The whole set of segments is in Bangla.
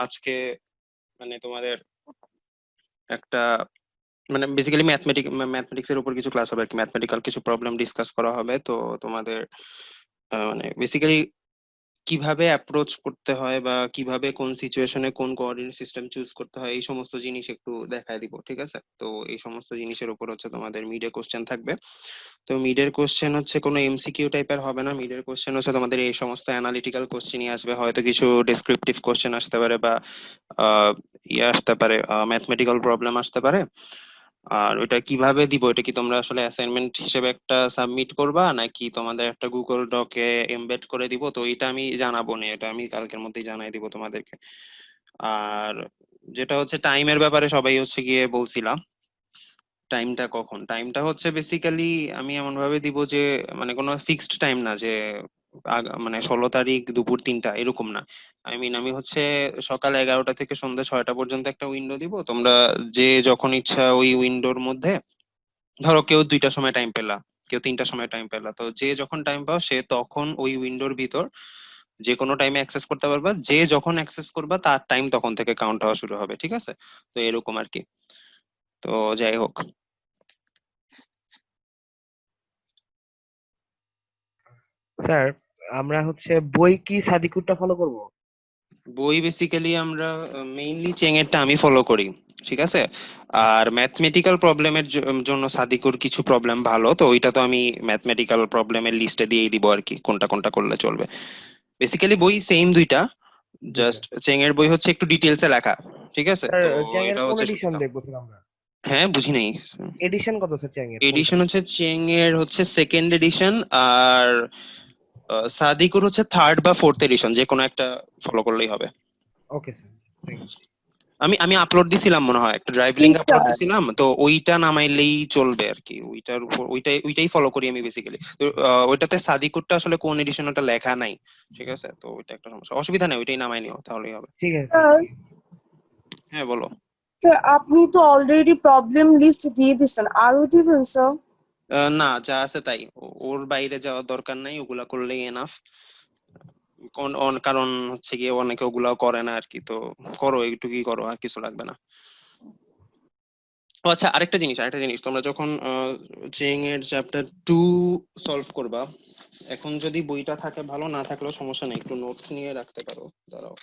আজকে মানে তোমাদের একটা মানে বেসিক্যালি ম্যাথমেটিক্স এর উপর কিছু ক্লাস হবে আর কি, ম্যাথমেটিক্যাল কিছু প্রবলেম ডিসকাস করা হবে। তো তোমাদের মানে বেসিক্যালি কিভাবে অ্যাপ্রোচ করতে হয় বা কিভাবে কোন সিচুয়েশনে কোন কোঅর্ডিনেট সিস্টেম চুজ করতে হয় এই সমস্ত জিনিস একটু দেখায় দিব, ঠিক আছে? তো এই সমস্ত জিনিসের উপর হচ্ছে তোমাদের মিডে কোশ্চেন থাকবে। তো মিডের কোশ্চেন হচ্ছে কোনো এমসিকিউ টাইপের হবে না, মিডের কোশ্চেন হচ্ছে তোমাদের এই সমস্ত অ্যানালিটিক্যাল কোশ্চেনই আসবে, হয়তো কিছু ডেসক্রিপটিভ কোশ্চেন আসতে পারে বা আহ, ইয়ে আসতে পারে, ম্যাথমেটিক্যাল প্রবলেম আসতে পারে। আর ওইটা কিভাবে দিব, এটা কি তোমরা আসলে অ্যাসাইনমেন্ট হিসেবে একটা সাবমিট করবা নাকি তোমাদের একটা গুগল ডকে এমবেড করে দিব, তো এটা আমি জানাবো না, এটা আমি কালকের মধ্যেই জানাই দিব তোমাদেরকে। আর যেটা হচ্ছে টাইমের ব্যাপারে সবাই হচ্ছে গিয়ে বলছিলাম, টাইমটা কখন, টাইমটা হচ্ছে বেসিক্যালি আমি এমন ভাবে দিব যে মানে কোনো ফিক্সড টাইম না যে মানে 16 তারিখ দুপুর 3টা এরকম না। আমি হচ্ছে সকাল 11টা থেকে সন্ধ্যা 6টা পর্যন্ত একটা উইন্ডো দিব, তোমরা যে যখন ইচ্ছা ওই উইন্ডোর মধ্যে, ধরো কেউ 2টার সময় টাইম পেলা, কেউ 3টার সময় টাইম পেলা, তো যে যখন টাইম পাও সে তখন ওই উইন্ডোর ভিতর যে কোনো টাইমে অ্যাক্সেস করতে পারবা, যে যখন অ্যাক্সেস করবা তার টাইম তখন থেকে কাউন্ট হওয়া শুরু হবে, ঠিক আছে? তো এরকম আর কি। তো যাই হোক, স্যার, আমরা হচ্ছে বই কি সাদিকুরটা ফলো করব? বই বেসিক্যালি আমরা মেইনলি চেঙেরটা আমি ফলো করি, ঠিক আছে? আর ম্যাথমেটিক্যাল প্রবলেমের জন্য সাদিকুর কিছু প্রবলেম ভালো, তো ওইটা তো আমি ম্যাথমেটিক্যাল প্রবলেমের লিস্টে দিয়েই দিব আর কি, কোনটা কোনটা করলে চলবে। বেসিক্যালি বই সেম দুইটা, জি স্যার। জাস্ট চেঙের বই হচ্ছে একটু ডিটেলসে লেখা, ঠিক আছে? স্যার, তো চ্যাং এর এটা কোন হচ্ছে এডিশন সুবিধা। দেখবো স্যার আমরা? হ্যাঁ, বুঝি নাই। এডিশন কত স্যার চ্যাং এর কোনটা? এডিশন হচ্ছে চেঙের হচ্ছে সেকেন্ড এডিশন, আর সাদিকুর হচ্ছে থার্ড বা ফোর্থ এডিশন, যে কোনো একটা ফলো করলেই হবে। Okay sir, thank you. আমি আমি আপলোড দিছিলাম মনে হয়, একটা ড্রাইভ লিংক আপলোড দিছিলাম, তো ওইটা নামাইলেই চলবে আর কি, ওইটার উপর ওইটাই ফলো করি আমি বেসিক্যালি। তো ওইটাতে সাদিকুরটা আসলে কোন এডিশন ওটা লেখা নাই, ঠিক আছে? তো ওইটা একটা সমস্যা, অসুবিধা নেই, ওইটাই নামাই নিও তাহলেই হবে। ঠিক আছে স্যার। স্যার, হ্যাঁ বলো। স্যার আপনি তো অলরেডি প্রবলেম লিস্ট দিয়ে দিছেন, আরো দিবেন স্যার? না, যা আছে তাই, ওর বাইরে যাওয়ার দরকার নাই, ওগুলা করলেই এনাফ। কারণ হচ্ছে গিয়ে অনেকে ওগুলাও করে না আর কি, তো করো এইটুকুই করো, আর কিছু লাগবে না। ও আচ্ছা, আরেকটা জিনিস তোমরা যখন চেং এর চ্যাপ্টার 2 সলভ করবা, এখন যদি বইটা থাকে ভালো, না থাকলেও সমস্যা নেই, একটু নোটস নিয়ে রাখতে পারো। দাঁড়াও।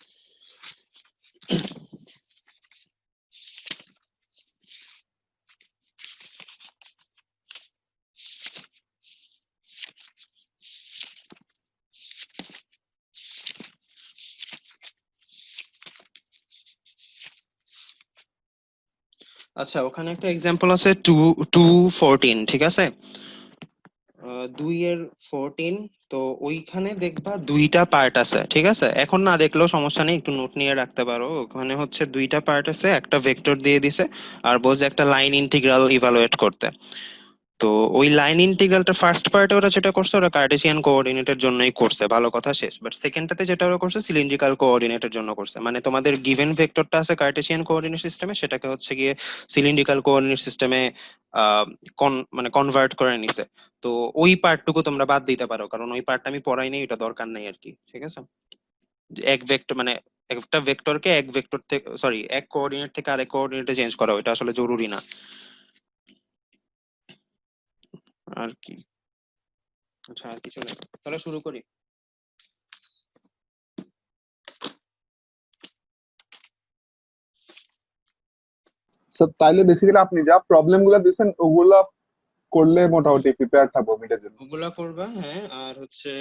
আচ্ছা, ওখানে একটা এক্সাম্পল আছে 2 2 14, ঠিক আছে? 2 এর 14, তো ওইখানে দেখবা দুইটা পার্ট আছে, ঠিক আছে? এখন না দেখলেও সমস্যা নেই, একটু নোট নিয়ে রাখতে পারো। ওখানে হচ্ছে দুইটা পার্ট আছে, একটা ভেক্টর দিয়ে দিছে আর বলছে একটা লাইন ইন্টিগ্রাল ইভালুয়েট করতে। তো ওই লাইন ইন্টিগ্রালটা ফার্স্ট পার্টে ওরা যেটা করছে, ওরা কার্টেসিয়ান কোঅর্ডিনেটের জন্যই করছে, ভালো কথা, শেষ। বাট সেকেন্ডটাতে যেটা ওরা করছে সিলিন্ড্রিক্যাল কোঅর্ডিনেটের জন্য করছে, মানে তোমাদের গিভেন ভেক্টরটা আছে কার্টেসিয়ান কোঅর্ডিনেট সিস্টেমে, সেটাকে হচ্ছে গিয়ে সিলিন্ড্রিক্যাল কোঅর্ডিনেট সিস্টেমে আহ মানে কনভার্ট করে নিছে। তো ওই পার্টটুকু তোমরা বাদ দিতে পারো, কারণ ওই পার্টটা আমি পড়াই নাই, ওটা দরকার নেই আর কি, ঠিক আছে? যে এক ভেক্টর মানে একটা ভেক্টরকে এক ভেক্টর থেকে, সরি, এক কোঅর্ডিনেট থেকে আরেক কোঅর্ডিনেটে চেঞ্জ করা, ওইটা আসলে জরুরি না আর কি। আচ্ছা, আর কিছু নেই, তাহলে শুরু করি। স্যার তাইলে বেসিক্যালি আপনি যা প্রবলেম গুলা দিয়েছেন ওগুলা করলে মোটামুটি প্রিপেয়ার থাকবো মিটের জন্য। ওগুলা করবা, হ্যাঁ। আর হচ্ছে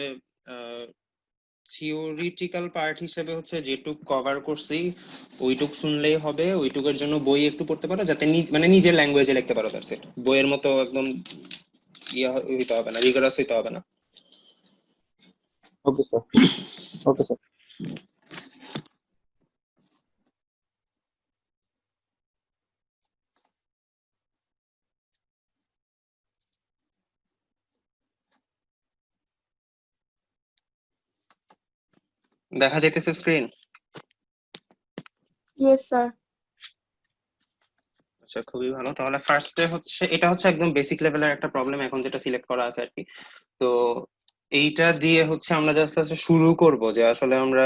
থিওরিটিক্যাল পার্ট হিসেবে হচ্ছে যেটুক কভার করছি ওইটুক শুনলেই হবে, ওইটুকের জন্য বই একটু পড়তে পারো, যাতে মানে নিজের ল্যাঙ্গুয়েজে লিখতে পারো, তার সেট বইয়ের মতো একদম হইতে হবে না, রিগারাস হইতে হবে না। Okay sir. Okay sir. দেখা যাইতেছে স্ক্রিন? Yes sir. আচ্ছা, খুবই ভালো। তাহলে ফার্স্টে হচ্ছে এটা হচ্ছে একদম বেসিক লেভেলের একটা প্রবলেম এখন যেটা সিলেক্ট করা আছে আর কি। তো এইটা দিয়ে হচ্ছে আমরা জাস্ট শুরু করব, যে আসলে আমরা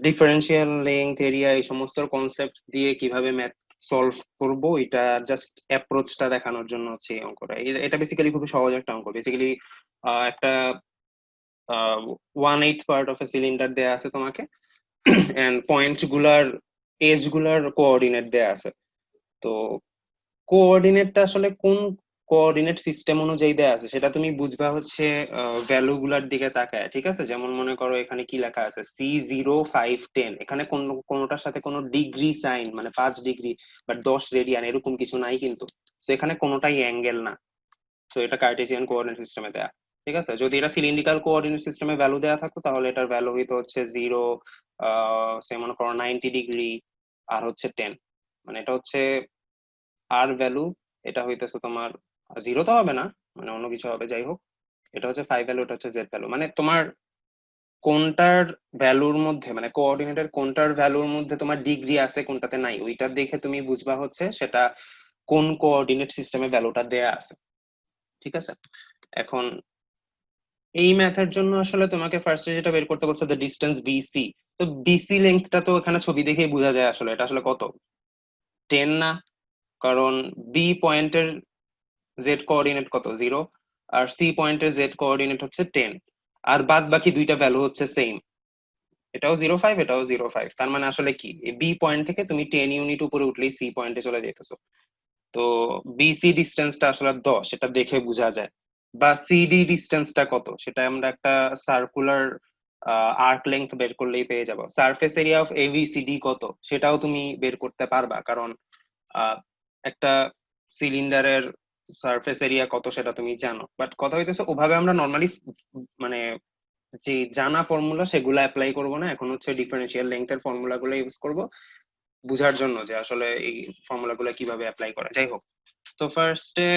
ডিফারেন্সিয়াল লেংথ এরিয়া এই সমস্ত কনসেপ্ট দিয়ে কিভাবে ম্যাথ সলভ করব, এটা জাস্ট অ্যাপ্রোচটা দেখানোর জন্য হচ্ছে এই অঙ্কটা। এটা বেসিক্যালি খুব সহজ একটা অঙ্ক। বেসিক্যালি একটা 1/8 পার্ট অফ এ সিলিন্ডার দেয়া আছে তোমাকে, এন্ড পয়েন্ট গুলার এজ গুলার কোঅর্ডিনেট দেয়া আছে। তো কোঅর্ডিনেটটা আসলে কোন কোঅর্ডিনেট সিস্টেম অনুযায়ী দেয়া আছে সেটা তুমি বুঝবা হচ্ছে ভ্যালু গুলার দিকে তাকায়, ঠিক আছে? যেমন মনে করো এখানে কি লেখা আছে, C0 5 10, এখানে কোনোটার সাথে কোনো ডিগ্রি সাইন মানে 5 ডিগ্রি বা 10 রেডিয়ান এরকম কিছু নাই কিন্তু। তো এখানে কোনোটাই অ্যাঙ্গেল না, তো এটা কার্টেসিয়ান কোঅর্ডিনেট সিস্টেমে দেয়া, ঠিক আছে? যদি এটা সিলিন্ড্রিক্যাল কোঅর্ডিনেট সিস্টেমে ভ্যালু দেয়া থাকতো তাহলে এটার ভ্যালু হইতো হচ্ছে 0, সে মনে করো 90 ডিগ্রি, আর হচ্ছে 10, মানে এটা হচ্ছে আর ভ্যালু, এটা হইতেছে তোমার 0 তো হবে না, মানে অন্য কিছু হবে, যাই হোক। এটা হচ্ছে 5 ভ্যালু, এটা হচ্ছে জেড ভ্যালু, মানে তোমার কোনটার ভ্যালুর মধ্যে মানে কোঅর্ডিনেটের কোনটার ভ্যালুর মধ্যে তোমার ডিগ্রি আছে কোনটাতে নাই, ওইটা দেখে তুমি বুঝবা হচ্ছে সেটা কোন কোঅর্ডিনেট সিস্টেমে ভ্যালুটা দেয়া আছে, ঠিক আছে? এখন এই ম্যাথের জন্য আসলে তোমাকে ফার্স্টে যেটা বের করতে বলছে দ্য ডিসটেন্স বিসি। তো বিসি লেংথটা তো এখানে ছবি দেখেই বোঝা যায় আসলে এটা আসলে কত, 10 না? কারণ বি পয়েন্টের জেড কোঅর্ডিনেট কত, 0, আর সি পয়েন্টের জেড কোঅর্ডিনেট হচ্ছে 10, আর বাদ বাকি দুইটা ভ্যালু হচ্ছে সেম, এটাও 0.5 এটাও 0.5। তার মানে আসলে কি, বি পয়েন্ট থেকে তুমি 10 ইউনিট উপরে উঠলেই সি পয়েন্টে চলে যেতেছো। তো বিসি ডিস্টেন্সটা আসলে 10, এটা দেখে বোঝা যায়। বা সিডি ডিস্টেন্সটা কত সেটা আমরা একটা সার্কুলার আর্ক লেংথ বের করলেই পেয়ে যাব। সারফেস এরিয়া অফ এবিসিডি কত সেটাও তুমি বের করতে পারবা, কারণ একটা সিলিন্ডারের সারফেস এরিয়া কত সেটা তুমি জানো। বাট কথা হইতেছে ওভাবে আমরা নর্মালি মানে যে জানা ফর্মুলা সেগুলো অ্যাপ্লাই করব না, এখন হচ্ছে ডিফারেন্সিয়াল লেংথের ফর্মুলা গুলো ইউজ করব বুঝার জন্য যে আসলে এই ফর্মুলা গুলো কিভাবে অ্যাপ্লাই করা। যাই হোক, তো ফার্স্টে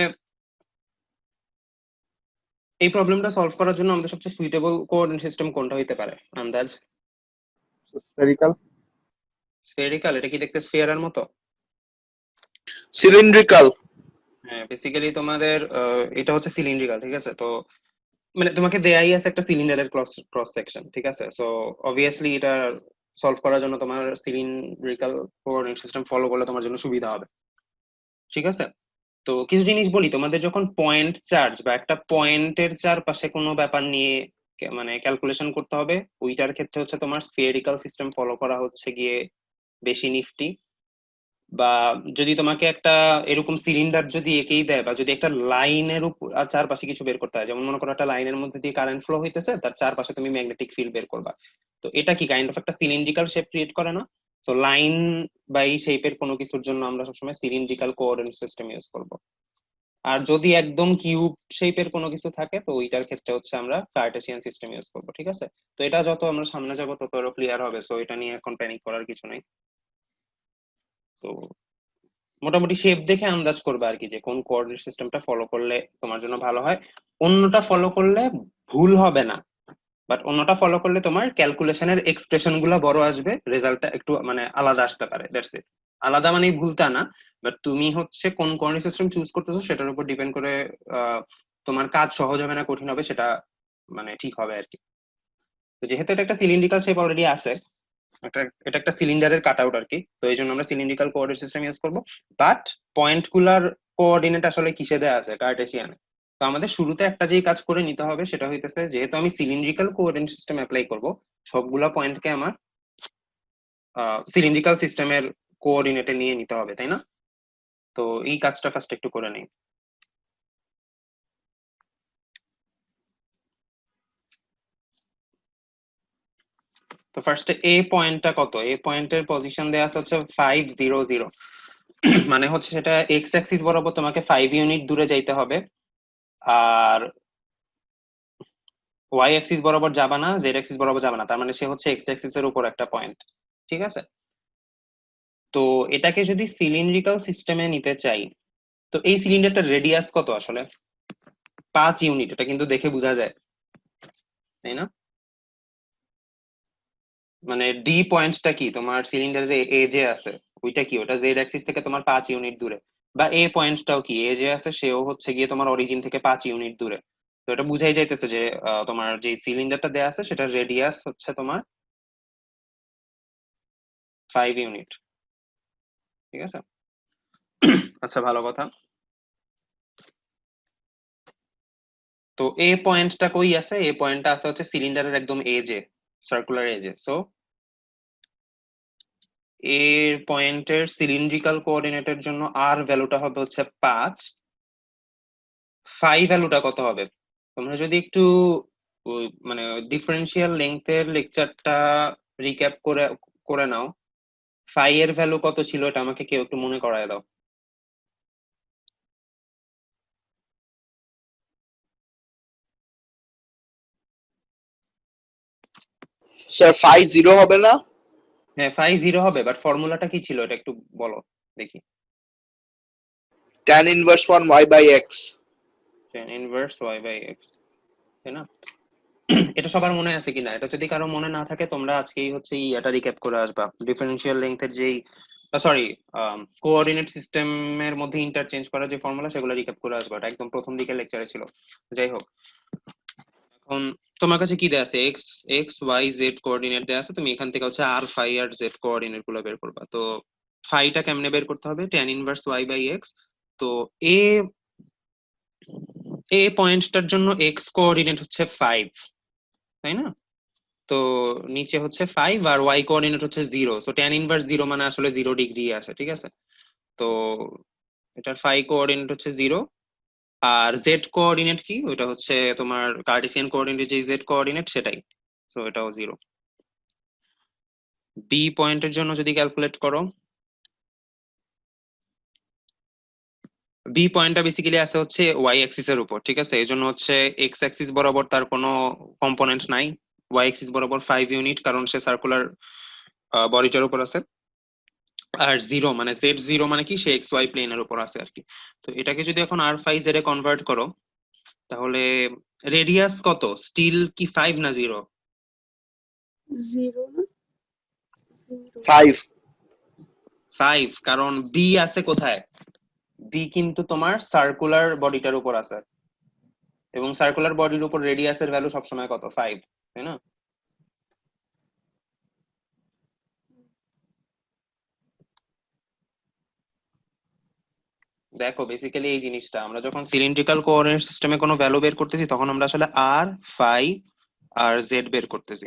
এই প্রবলেমটা সলভ করার জন্য আমাদের সবচেয়ে সুইটেবল কোঅর্ডিনেট সিস্টেম কোনটা হইতে পারে আন্দাজ? স্ফেরিক্যাল। স্ফেরিক্যাল? এটা কি দেখতে স্ফিয়ারের মতো? সিলিন্ড্রিক্যাল। হ্যাঁ, বেসিক্যালি তোমাদের এটা হচ্ছে সিলিন্ড্রিক্যাল, ঠিক আছে? তো মানে তোমাকে দেয়াই আছে একটা সিলিন্ডারের ক্রস সেকশন, ঠিক আছে? সো অবভিয়াসলি এটা সলভ করার জন্য তোমার সিলিন্ড্রিক্যাল কোঅর্ডিনেট সিস্টেম ফলো করলে তোমার জন্য সুবিধা হবে, ঠিক আছে? তো কিছু জিনিস বলি, তোমাদের যখন পয়েন্ট চার্জ বা একটা পয়েন্টের চারপাশে কোনো ব্যাপার নিয়ে মানে ক্যালকুলেশন করতে হবে, ওইটার ক্ষেত্রে হচ্ছে তোমার স্ফিয়ারিক্যাল সিস্টেম ফলো করা হচ্ছে গিয়ে বেশি নিফটি। বা যদি তোমাকে একটা এরকম সিলিন্ডার যদি এঁকেই দেয়, বা যদি একটা লাইনের উপর আর চারপাশে কিছু বের করতে হয়, যেমন মনে করো একটা লাইনের মধ্যে দিয়ে কারেন্ট ফ্লো হইতেছে, তার চারপাশে তুমি ম্যাগনেটিক ফিল্ড বের করবা, তো এটা কি কাইন্ড অফ একটা সিলিন্ড্রিক্যাল শেপ ক্রিয়েট করে না? তো লাইন বা এই শেপের কোনো কিছুর জন্য আমরা সবসময় সিলিন্ড্রিক্যাল কোঅর্ডিনেট সিস্টেম ইউজ করব। আর যদি একদম কিউব শেপের কোনো কিছু থাকে তো ওইটার ক্ষেত্রে হচ্ছে আমরা কার্টেসিয়ান সিস্টেম ইউজ করব, ঠিক আছে? তো এটা যত আমরা সামনে যাব তত আরো ক্লিয়ার হবে, সো এটা নিয়ে এখন প্যানিক করার কিছু নাই। তো মোটামুটি শেপ দেখে আন্দাজ করবে আর কি যে কোন কোঅর্ডিনেট সিস্টেমটা ফলো করলে তোমার জন্য ভালো হয়। অন্যটা ফলো করলে ভুল হবে না, বাট অন্যটা ফলো করলে তোমার ক্যালকুলেশনের এক্সপ্রেশন গুলা বড় আসবে, রেজাল্টটা একটু মানে আলাদা আসতে পারে, দ্যাটস ইট। আলাদা মানে ভুলটা না, বাট তুমি হচ্ছে কোন কোঅর্ডিনেট সিস্টেম চুজ করতেছো সেটার উপর ডিপেন্ড করে তোমার কাজ সহজ হবে না কঠিন হবে সেটা মানে ঠিক হবে আর কি। তো যেহেতু এটা একটা সিলিন্ড্রিক্যাল শেপ অলরেডি আছে, এটা একটা সিলিন্ডারের কাট আউট আর কি, তো এই জন্য আমরা সিলিন্ড্রিক্যাল কোঅর্ডিনেট সিস্টেম ইউজ করব। বাট পয়েন্ট গুলার কোঅর্ডিনেট আসলে কিসে দেয়া আছে, কার্টেসিয়ানে। তো আমাদের শুরুতে একটা যেই কাজ করে নিতে হবে সেটা হইতেছে, যেহেতু আমি সিলিন্ড্রিক্যাল কোঅর্ডিনেট সিস্টেম অ্যাপ্লাই করব, সবগুলা পয়েন্টকে আমার সিলিন্ড্রিক্যাল সিস্টেমের কোঅর্ডিনেটে নিয়ে নিতে হবে, তাই না? তো এই কাজটা ফার্স্ট একটু করে নেই। তো ফার্স্টে এ পয়েন্টটা কত, এ পয়েন্টের পজিশন দেয়া আছে হচ্ছে 500, মানে হচ্ছে সেটা এক্স অ্যাক্সিস বরাবর তোমাকে 5 ইউনিট দূরে যাইতে হবে, আর ওয়াই অ্যাক্সিস বরাবর যাবা না, জেড অ্যাক্সিস বরাবর যাবা না, তার মানে সে হচ্ছে এক্স অ্যাক্সিস এর উপর একটা পয়েন্ট, ঠিক আছে? তো এটাকে যদি সিলিন্ড্রিক্যাল সিস্টেমে নিতে চাই, তো এই সিলিন্ডারটার রেডিয়াস কত আসলে? 5 ইউনিট, এটা কিন্তু দেখে বোঝা যায়, তাই না? মানে ডি পয়েন্টটা কি তোমার সিলিন্ডারের এজে আছে, ওইটা কি, ওটা জেড অ্যাক্সিস থেকে তোমার 5 ইউনিট দূরে। বা এ পয়েন্টটাও কি এজে আছে, সেও হচ্ছে গিয়ে তোমার অরিজিন থেকে 5 ইউনিট দূরে। তো এটা বুঝাই যাইতেছে যে তোমার যে সিলিন্ডারটা দেয়া আছে সেটার রেডিয়াস হচ্ছে তোমার 5 ইউনিট, ঠিক আছে। আচ্ছা, ভালো কথা। তো এ পয়েন্টটা কই আছে? এ পয়েন্টটা আছে হচ্ছে সিলিন্ডারের একদম এজে, সার্কুলার এজে। সো এর পয়েন্টের সিলিন্ড্রিক্যাল কোঅর্ডিনেটের জন্য আর ভ্যালুটা হবে হচ্ছে 5, ফাই ভ্যালুটা কত হবে? তোমরা যদি একটু মানে ডিফারেন্সিয়াল লেংথের লেকচারটা রিক্যাপ করে করে নাও, ফাই এর ভ্যালু কত ছিল এটা আমাকে কেউ একটু মনে করায় দাও। স্যার 5 হবে না? হ্যাঁ, ফাই 0 হবে, বাট ফর্মুলাটা কি ছিল এটা একটু বলো দেখি। tan inverse 1 y/x। tan inverse y by x, তাই না? এটা সবার মনে আছে কিনা? এটা যদি কারো মনে না থাকে তোমরা আজকেই হচ্ছে এটা রিক্যাপ করে আসবা, ডিফারেন্সিয়াল লেংথের যেই সরি কোঅর্ডিনেট সিস্টেমের মধ্যে ইন্টারচেঞ্জ করা যে ফর্মুলা সেগুলো রিক্যাপ করে আসবা। এটা একদম প্রথম দিকের লেকচারে ছিল। যাই হোক, এখন তোমার কাছে কি দেয়া আছে? X x y z coordinate দেয়া আছে, তুমি এখান থেকে হচ্ছে আর ফাই আর জেড কোঅর্ডিনেট গুলো বের করবা। তো ফাইটা কেমনে বের করতে হবে? tan inverse y by x। তো এ এ পয়েন্টটার জন্য এক্স কোঅর্ডিনেট হচ্ছে 5, তাই না? তো নিচে হচ্ছে 5 আর y কোঅর্ডিনেট হচ্ছে 0। সো tan ইনভার্স 0 মানে আসলে 0 ডিগ্রি আসে, ঠিক আছে? তো এটার ফাই কোঅর্ডিনেট হচ্ছে 0। আর z কোঅর্ডিনেট কি? ওটা হচ্ছে তোমার কার্টেসিয়ান কোঅর্ডিনেট, যে z কোঅর্ডিনেট সেটাই। সো এটাও 0। বি পয়েন্টের জন্য যদি ক্যালকুলেট করো, বি পয়েন্টটা বেসিক্যালি আছে হচ্ছে ওয়াই অ্যাক্সিস এর উপর, ঠিক আছে? এই জন্য হচ্ছে এক্স অ্যাক্সিস বরাবর তার কোনো কম্পোনেন্ট নাই, ওয়াই অ্যাক্সিস বরাবর 5 ইউনিট, কারণ সে সার্কুলার বডিটার উপর আছে। আর 0 মানে z0 মানে কি? সে এক্স ওয়াই প্লেনের উপর আছে আর কি। তো এটাকে যদি এখন আর ফাই জেড এ কনভার্ট করো, তাহলে রেডিয়াস কত? স্টিল কি 5 না 0? 0 না? 0 5। 5, কারণ বি আছে কোথায়? বি কিন্তু তোমার সার্কুলার বডিটার উপর আছে, এবং সার্কুলার বডির উপর রেডিয়াসের ভ্যালু সবসময় কত? 5, তাই না? দেখো বেসিক্যালি এই জিনিসটা আমরা যখন সিলিন্ড্রিক্যাল কোঅর্ডিনেট সিস্টেমে কোনো ভ্যালু বের করতেছি তখন আমরা আসলে আর ফাই আর জেড বের করতেছি,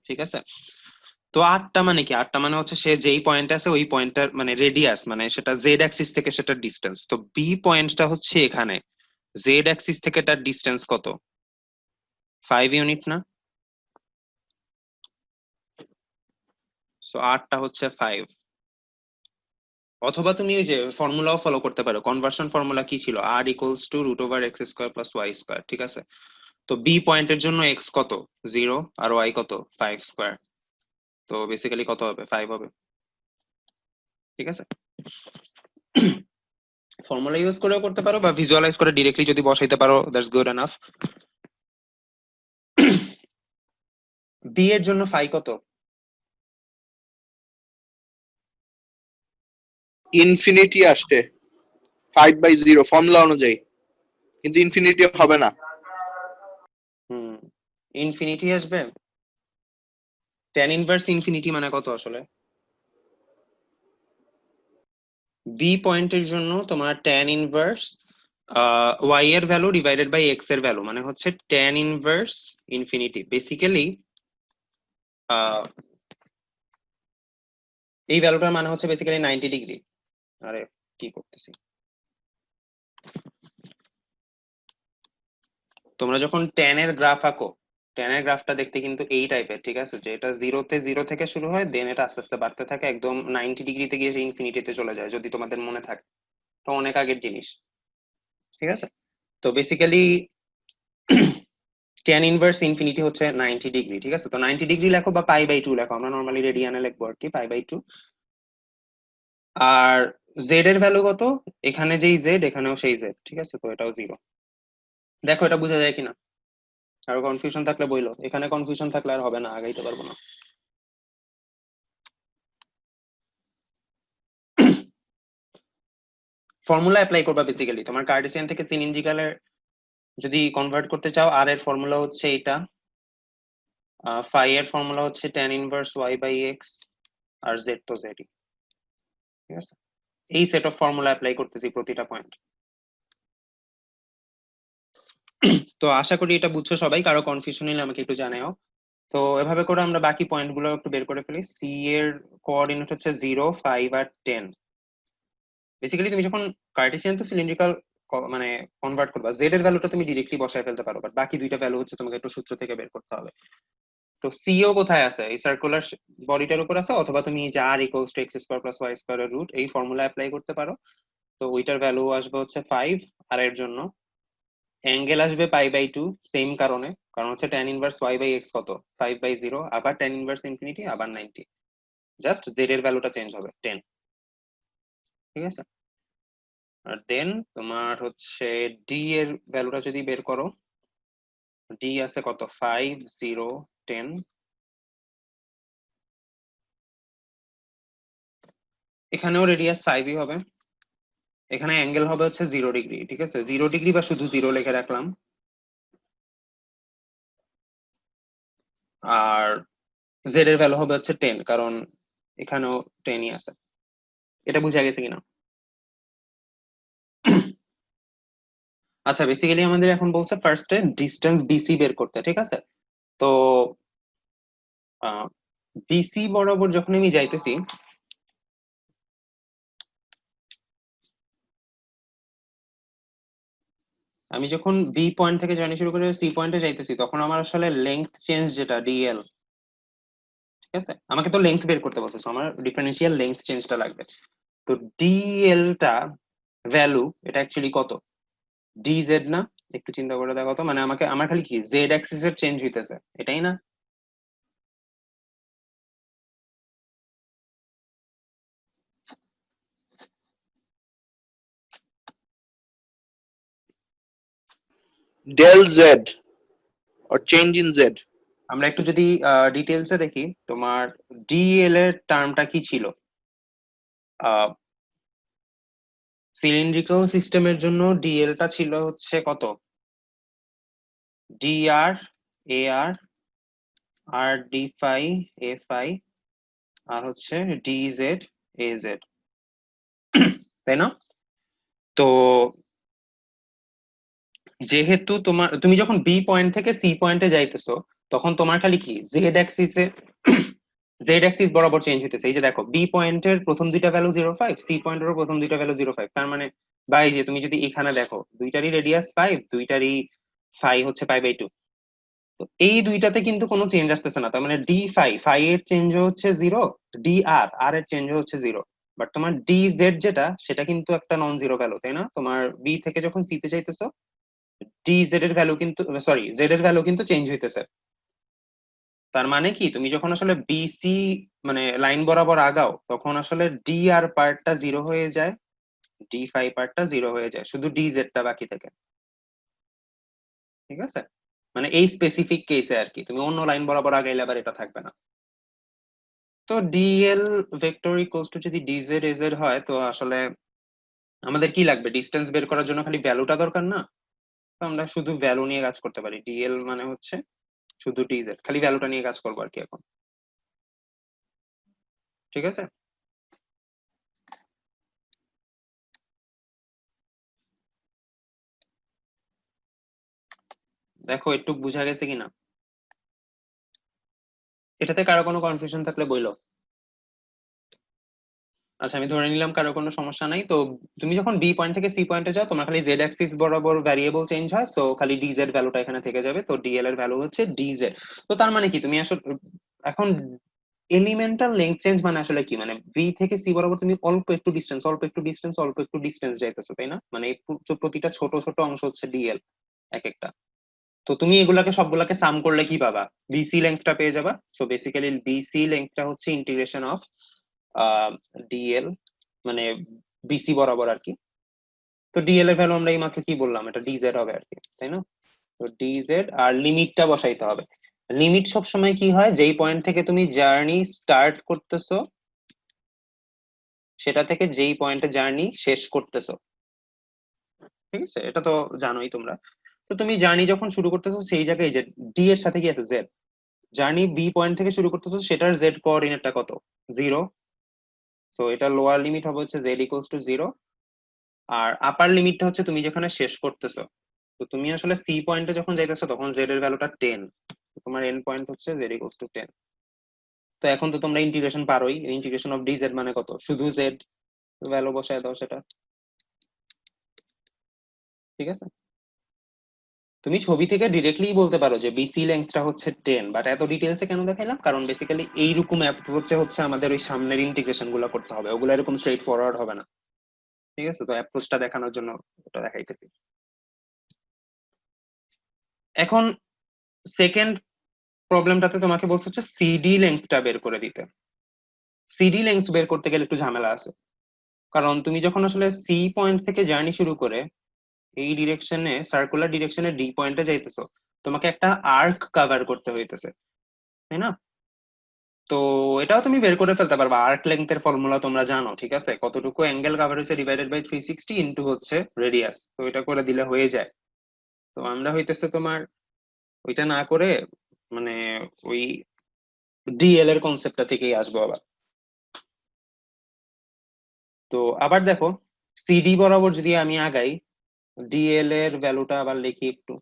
ঠিক আছে? তো আটটা মানে কি? আটটা মানে হচ্ছে সে যেই পয়েন্ট আছে ওই পয়েন্টটার মানে রেডিয়াস, মানে সেটা জেড অ্যাক্সিস থেকে সেটার ডিসটেন্স। তো বি পয়েন্টটা হচ্ছে এখানে, জেড অ্যাক্সিস থেকে তার ডিসটেন্স কত? 5 ইউনিট না? সো আটটা হচ্ছে 5। অথবা তুমি ওই যে ফর্মুলাও ফলো করতে পারো। কনভার্সন ফর্মুলা কি ছিল? R equals to root over x square plus y square, ঠিক আছে? তো বি পয়েন্টের জন্য এক্স কত? 0, আর ওয়াই কত? 5 স্কোয়ার। তো বেসিক্যালি কত হবে? 5 হবে, ঠিক আছে? ফর্মুলা ইউজ করেও করতে পারো বা ভিজুয়ালাইজ করে ডিরেক্টলি যদি বসাইতে পারো, দ্যাটস গুড এনাফ। বি এর জন্য ফাই কত? ইনফিনিটি আসছে 5/0 ফর্মুলা অনুযায়ী, কিন্তু ইনফিনিটি হবে না। ইনফিনিটি আসবে। tan ইনভার্স ইনফিনিটি মানে কত আসলে? বি পয়েন্টের জন্য তোমার tan ইনভার্স y এর ভ্যালু ডিভাইডেড বাই x এর ভ্যালু মানে হচ্ছে tan ইনভার্স ইনফিনিটি। বেসিক্যালি এই ভ্যালুটার মানে হচ্ছে বেসিক্যালি 90 ডিগ্রি। আরে কি করতেছি? তোমরা যখন tan এর গ্রাফ আঁকো, tan এর গ্রাফটা দেখতে কিন্তু এই টাইপের, ঠিক আছে? যে এটা 0 থেকে শুরু হয়, দেন এটা আস্তে আস্তে বাড়তে থাকে, একদম 90 ডিগ্রিতে গিয়ে ইনফিনিটিতে চলে যায়, যদি তোমাদের মনে থাকে। তো অনেক আগের জিনিস, ঠিক আছে? তো বেসিক্যালি tan ইনভার্স ইনফিনিটি হচ্ছে 90 ডিগ্রি, ঠিক আছে? তো 90 ডিগ্রি লেখো বা পাই বাই 2 লেখো, আমরা নরমালি রেডিয়ানে লিখবো আর কি, পাই বাই 2। আর জেড এর ভ্যালু কত? এখানে যেই জেড এখানেও সেই জেড, ঠিক আছে? তো এটাও 0। দেখো এটা বোঝা যায় কিনা? আর কনফিউশন থাকলে বইলো, এখানে কনফিউশন থাকলে আর হবে না, আগাইতে পারবো না। ফর্মুলা অ্যাপ্লাই করবা বেসিক্যালি তোমার কার্টেসিয়ান থেকে সিলিন্ড্রিক্যালের যদি কনভার্ট করতে চাও। আর এর ফর্মুলা হচ্ছে এটা, ফাই এর ফর্মুলা হচ্ছে tan inverse y by x, আর জেড তো জেডই, ঠিক আছে? এই সেট অফ ফর্মুলা অ্যাপ্লাই করতেছি প্রতিটা পয়েন্ট। তো আশা করি এটা বুঝছো সবাই, কারো কনফিউশন হলে আমাকে একটু জানাও। তো এভাবে করে আমরা বাকি পয়েন্ট গুলো একটু বের করে ফেলি। সি এর কোঅর্ডিনেট হচ্ছে 0, 5 আর 10। বেসিক্যালি তুমি যখন কার্টেসিয়ান টু সিলিন্ড্রিক্যাল মানে কনভার্ট করবা, জেড এর ভ্যালুটা তুমি ডিরেক্টলি বসায় ফেলতে পারো, বাট বাকি দুইটা ভ্যালু হচ্ছে তোমাকে একটু সূত্র থেকে বের করতে হবে। তো সিও কোথায় আছে? এই সার্কুলার বডিটার উপর আছে, অথবা তুমি যে r equals to x square plus y square এর রুট এই ফর্মুলা অ্যাপ্লাই করতে পারো। তো ওইটার ভ্যালু আসবে হচ্ছে 5 আর এর জন্য অ্যাঙ্গেল আসবে π/2, সেম কারণে, কারণ হচ্ছে tan ইনভার্স y/x কত 5/0, আবার tan ইনভার্স ইনফিনিটি, আবার 90, জাস্ট z এর ভ্যালুটা চেঞ্জ হবে 10, ঠিক আছে? আর দেন তোমার হচ্ছে ডি এর ভ্যালুটা যদি বের করো, ডি আছে কত 5, 0, 10। এখানেও রেডিয়াস 5ই হবে, এখানে অ্যাঙ্গেল হবে হচ্ছে 0 ডিগ্রি, ঠিক আছে? 0 ডিগ্রি বা শুধু 0 লিখে রাখলাম। আর জেড এর ভ্যালু হবে হচ্ছে 10, কারণ এখানেও 10ই আছে। এটা বুঝা গেছে কিনা? আচ্ছা, বেসিক্যালি আমাদের এখন বলছে ফার্স্টে ডিসটেন্স বিসি বের করতে, ঠিক আছে? তো বিসি বরাবর যখন আমি যাইতেছি, আমি যখন বি পয়েন্ট থেকে জার্নি শুরু করে সি পয়েন্টে যাইতেছি, তখন আমার আসলে লেংথ চেঞ্জ যেটা ডিএল, ঠিক আছে? আমাকে তো লেংথ বের করতে বলছে, আমার ডিফারেন্সিয়াল লেংথ চেঞ্জটা লাগবে। তো ডিএল টা ভ্যালু এটা অ্যাকচুয়ালি কত? ডিজেড না? একটু চিন্তা করে দেখো তো, মানে আমাকে আমার খালি কি জেড অ্যাক্সিস এর চেঞ্জ হইতেছে, এটাই না? del z or change in z. আমরা একটু যদি ডিটেলসে দেখি, তোমার ডিএল এর টার্মটা কি ছিল? সিলিন্ড্রিক্যাল সিস্টেমের জন্য ডিএল টা ছিল হচ্ছে কত? DR AR R d phi a phi আর হচ্ছে ডিজেড এজেড, তাই না? তো যেহেতু তুমি যখন বি পয়েন্ট থেকে সি পয়েন্টে যাইতেছো, তখন তোমার খালি কি জেড অ্যাক্সিসে জেড অ্যাক্সিস বরাবর চেঞ্জ হইতেছে। এই যে দেখো, বি পয়েন্টের প্রথম দুইটা ভ্যালু 0.5, সি পয়েন্টের প্রথম দুইটা ভ্যালু 0.5, তার মানে বা এই যে তুমি যদি এখানে দেখো, দুইটারই রেডিয়াস 5, দুইটারই ফাই হচ্ছে π/2। তো এই দুইটাতে কিন্তু কোনো চেঞ্জ আসতেছে না, তার মানে ডি ফাই এর চেঞ্জ হচ্ছে 0, ডি আর এর চেঞ্জ হচ্ছে 0, বাট তোমার ডি জেড যেটা, সেটা কিন্তু একটা নন জিরো ভ্যালু, তাই না? তোমার বি থেকে যখন সি তে যাইতেছো, ডি জেড এর ভ্যালু কিন্তু, সরি, জেড এর ভ্যালু কিন্তু চেঞ্জ হইতেছে। তার মানে কি, তুমি যখন আসলে বিসি মানে লাইন বরাবর আগাও, তখন আসলে ডি আর পার্টটা 0 হয়ে যায়, ডি ফাই পার্টটা 0 হয়ে যায়, শুধু ডি জেডটা বাকি থাকে, ঠিক আছে? মানে এই স্পেসিফিক কেসে আর কি, তুমি অন্য লাইন বরাবর আগাইলে আবার এটা থাকবে না। তো ডিএল ভেক্টর ইকুয়ালস টু যদি ডিজেড এজেড হয়, তো আসলে আমাদের কি লাগবে? ডিসটেন্স বের করার জন্য খালি ভ্যালুটা দরকার না? তো আমরা শুধু ভ্যালু নিয়ে কাজ করতে পারি, ডিএল মানে হচ্ছে শুধু ডিজেড, খালি ভ্যালুটা নিয়ে কাজ করবো আর কি এখন, ঠিক আছে? দেখো একটু বুঝা গেছে কিনা? এটাতে কারো কোনো কনফিউশন থাকলে বইলো। আচ্ছা, আমি ধরে নিলাম কারো কোনো সমস্যা নাই। তো তুমি যখন বি পয়েন্ট থেকে সি পয়েন্টে যাও, তোমার খালি জেড অ্যাক্সিস বরাবর ভ্যারিয়েবল চেঞ্জ হয়, সো খালি ডিজেড ভ্যালুটা এখানে থেকে যাবে, তো ডিএল এর ভ্যালু হচ্ছে ডিজেড। তো তার মানে কি, তুমি আসলে এখন এলিমেন্টাল লেংথ চেঞ্জ মানে আসলে কি, মানে বি থেকে সি বরাবর তুমি অল্প একটু ডিসটেন্স, অল্প একটু ডিসটেন্স, অল্প একটু ডিসটেন্স যাইতেছো, তাই না? মানে এই প্রতিটা ছোট ছোট অংশ হচ্ছে ডিএল এক একটা। তো তুমি এগুলাকে সবগুলাকে সাম করলে কি পাবা? বিসি লেংথটা পেয়ে যাবা। সো বেসিক্যালি বিসি লেংথটা হচ্ছে ইন্টিগ্রেশন অফ ডিএল, মানে বিসি বরাবর আর কি। তো ডিএল এর ভ্যালু আমরা এই মাত্র কি বললাম, এটা ডিজেড হবে আর কি, তাই না? তো ডিজেড আর লিমিটটা বসাইতে হবে। লিমিট সবসময় কি হয়, যেই পয়েন্ট থেকে তুমি জার্নি স্টার্ট করতেছো, সেটা থেকে যেই পয়েন্টে জার্নি শেষ করতেছো, ঠিক আছে? এটা তো জানোই তোমরা। তো তুমি জার্নি যখন শুরু করতেছো, সেই জায়গায় যে ডি এর সাথে কি আছে, জেড, জার্নি বি পয়েন্ট থেকে শুরু করতেছো সেটার জেড কোঅর্ডিনেটটা কত 0, তো এটা লোয়ার লিমিট হবে হচ্ছে জেড ইকুয়ালস টু 0, আর আপার লিমিটটা হচ্ছে তুমি যেখানে শেষ করতেছো। তো তুমি আসলে সি পয়েন্টে যখন যাইতেছো তখন জেড এর ভ্যালুটা 10, তোমার এন্ড পয়েন্ট হচ্ছে জেড ইকুয়ালস টু 10। তো এখন তো তোমরা ইন্টিগ্রেশন পারোই, ইন্টিগ্রেশন অফ ডিজেড মানে কত, শুধু জেড ভ্যালু বসায় দাও সেটা, ঠিক আছে। তুমি ছবি থেকে ডিরেক্টলি বলতে পারো যে বিসি লেন্থটা হচ্ছে 10, বাট এত ডিটেইলসে কেন দেখাইলাম, কারণ বেসিক্যালি এইরকম অ্যাপ্রোচে হচ্ছে আমাদের ওই সামনের ইন্টিগ্রেশন গুলো করতে হবে, ওগুলো এরকম স্ট্রেট ফরওয়ার্ড হবে না, ঠিক আছে। তো অ্যাপ্রোচটা দেখানোর জন্য ওটা দেখাইতেছি। এখন সেকেন্ড প্রবলেমটাতে তোমাকে বলছে হচ্ছে সিডি লেন্থটা বের করে দিতে। সিডি লেন্থ বের করতে গেলে একটু ঝামেলা আছে, কারণ তুমি যখন আসলে সি পয়েন্ট থেকে জার্নি শুরু করে এই ডিরেকশনে সার্কুলার ডিরেকশনে ডি পয়েন্টে যাইতেছো, তোমাকে একটা আর্ক কভার করতে হইতেছে, তাই না? তো এটাও তুমি বের করে ফেলতে পারবা, আর্ক লেংথের ফর্মুলা তোমরা জানো, ঠিক আছে, কতটুকু অ্যাঙ্গেল কভার হয়েছে ডিভাইডেড বাই 360 ইনটু হচ্ছে রেডিয়াস, তো এটা করে দিলে হয়ে যায়। তো আমরা হইতেছে তোমার ওইটা না করে মানে ওই ডিএল এর কনসেপ্টটা থেকেই আসবো আবার। তো আবার দেখো সিডি বরাবর যদি আমি আগাই, ডিএল এর ভ্যালুটা আবার লিখি একটু।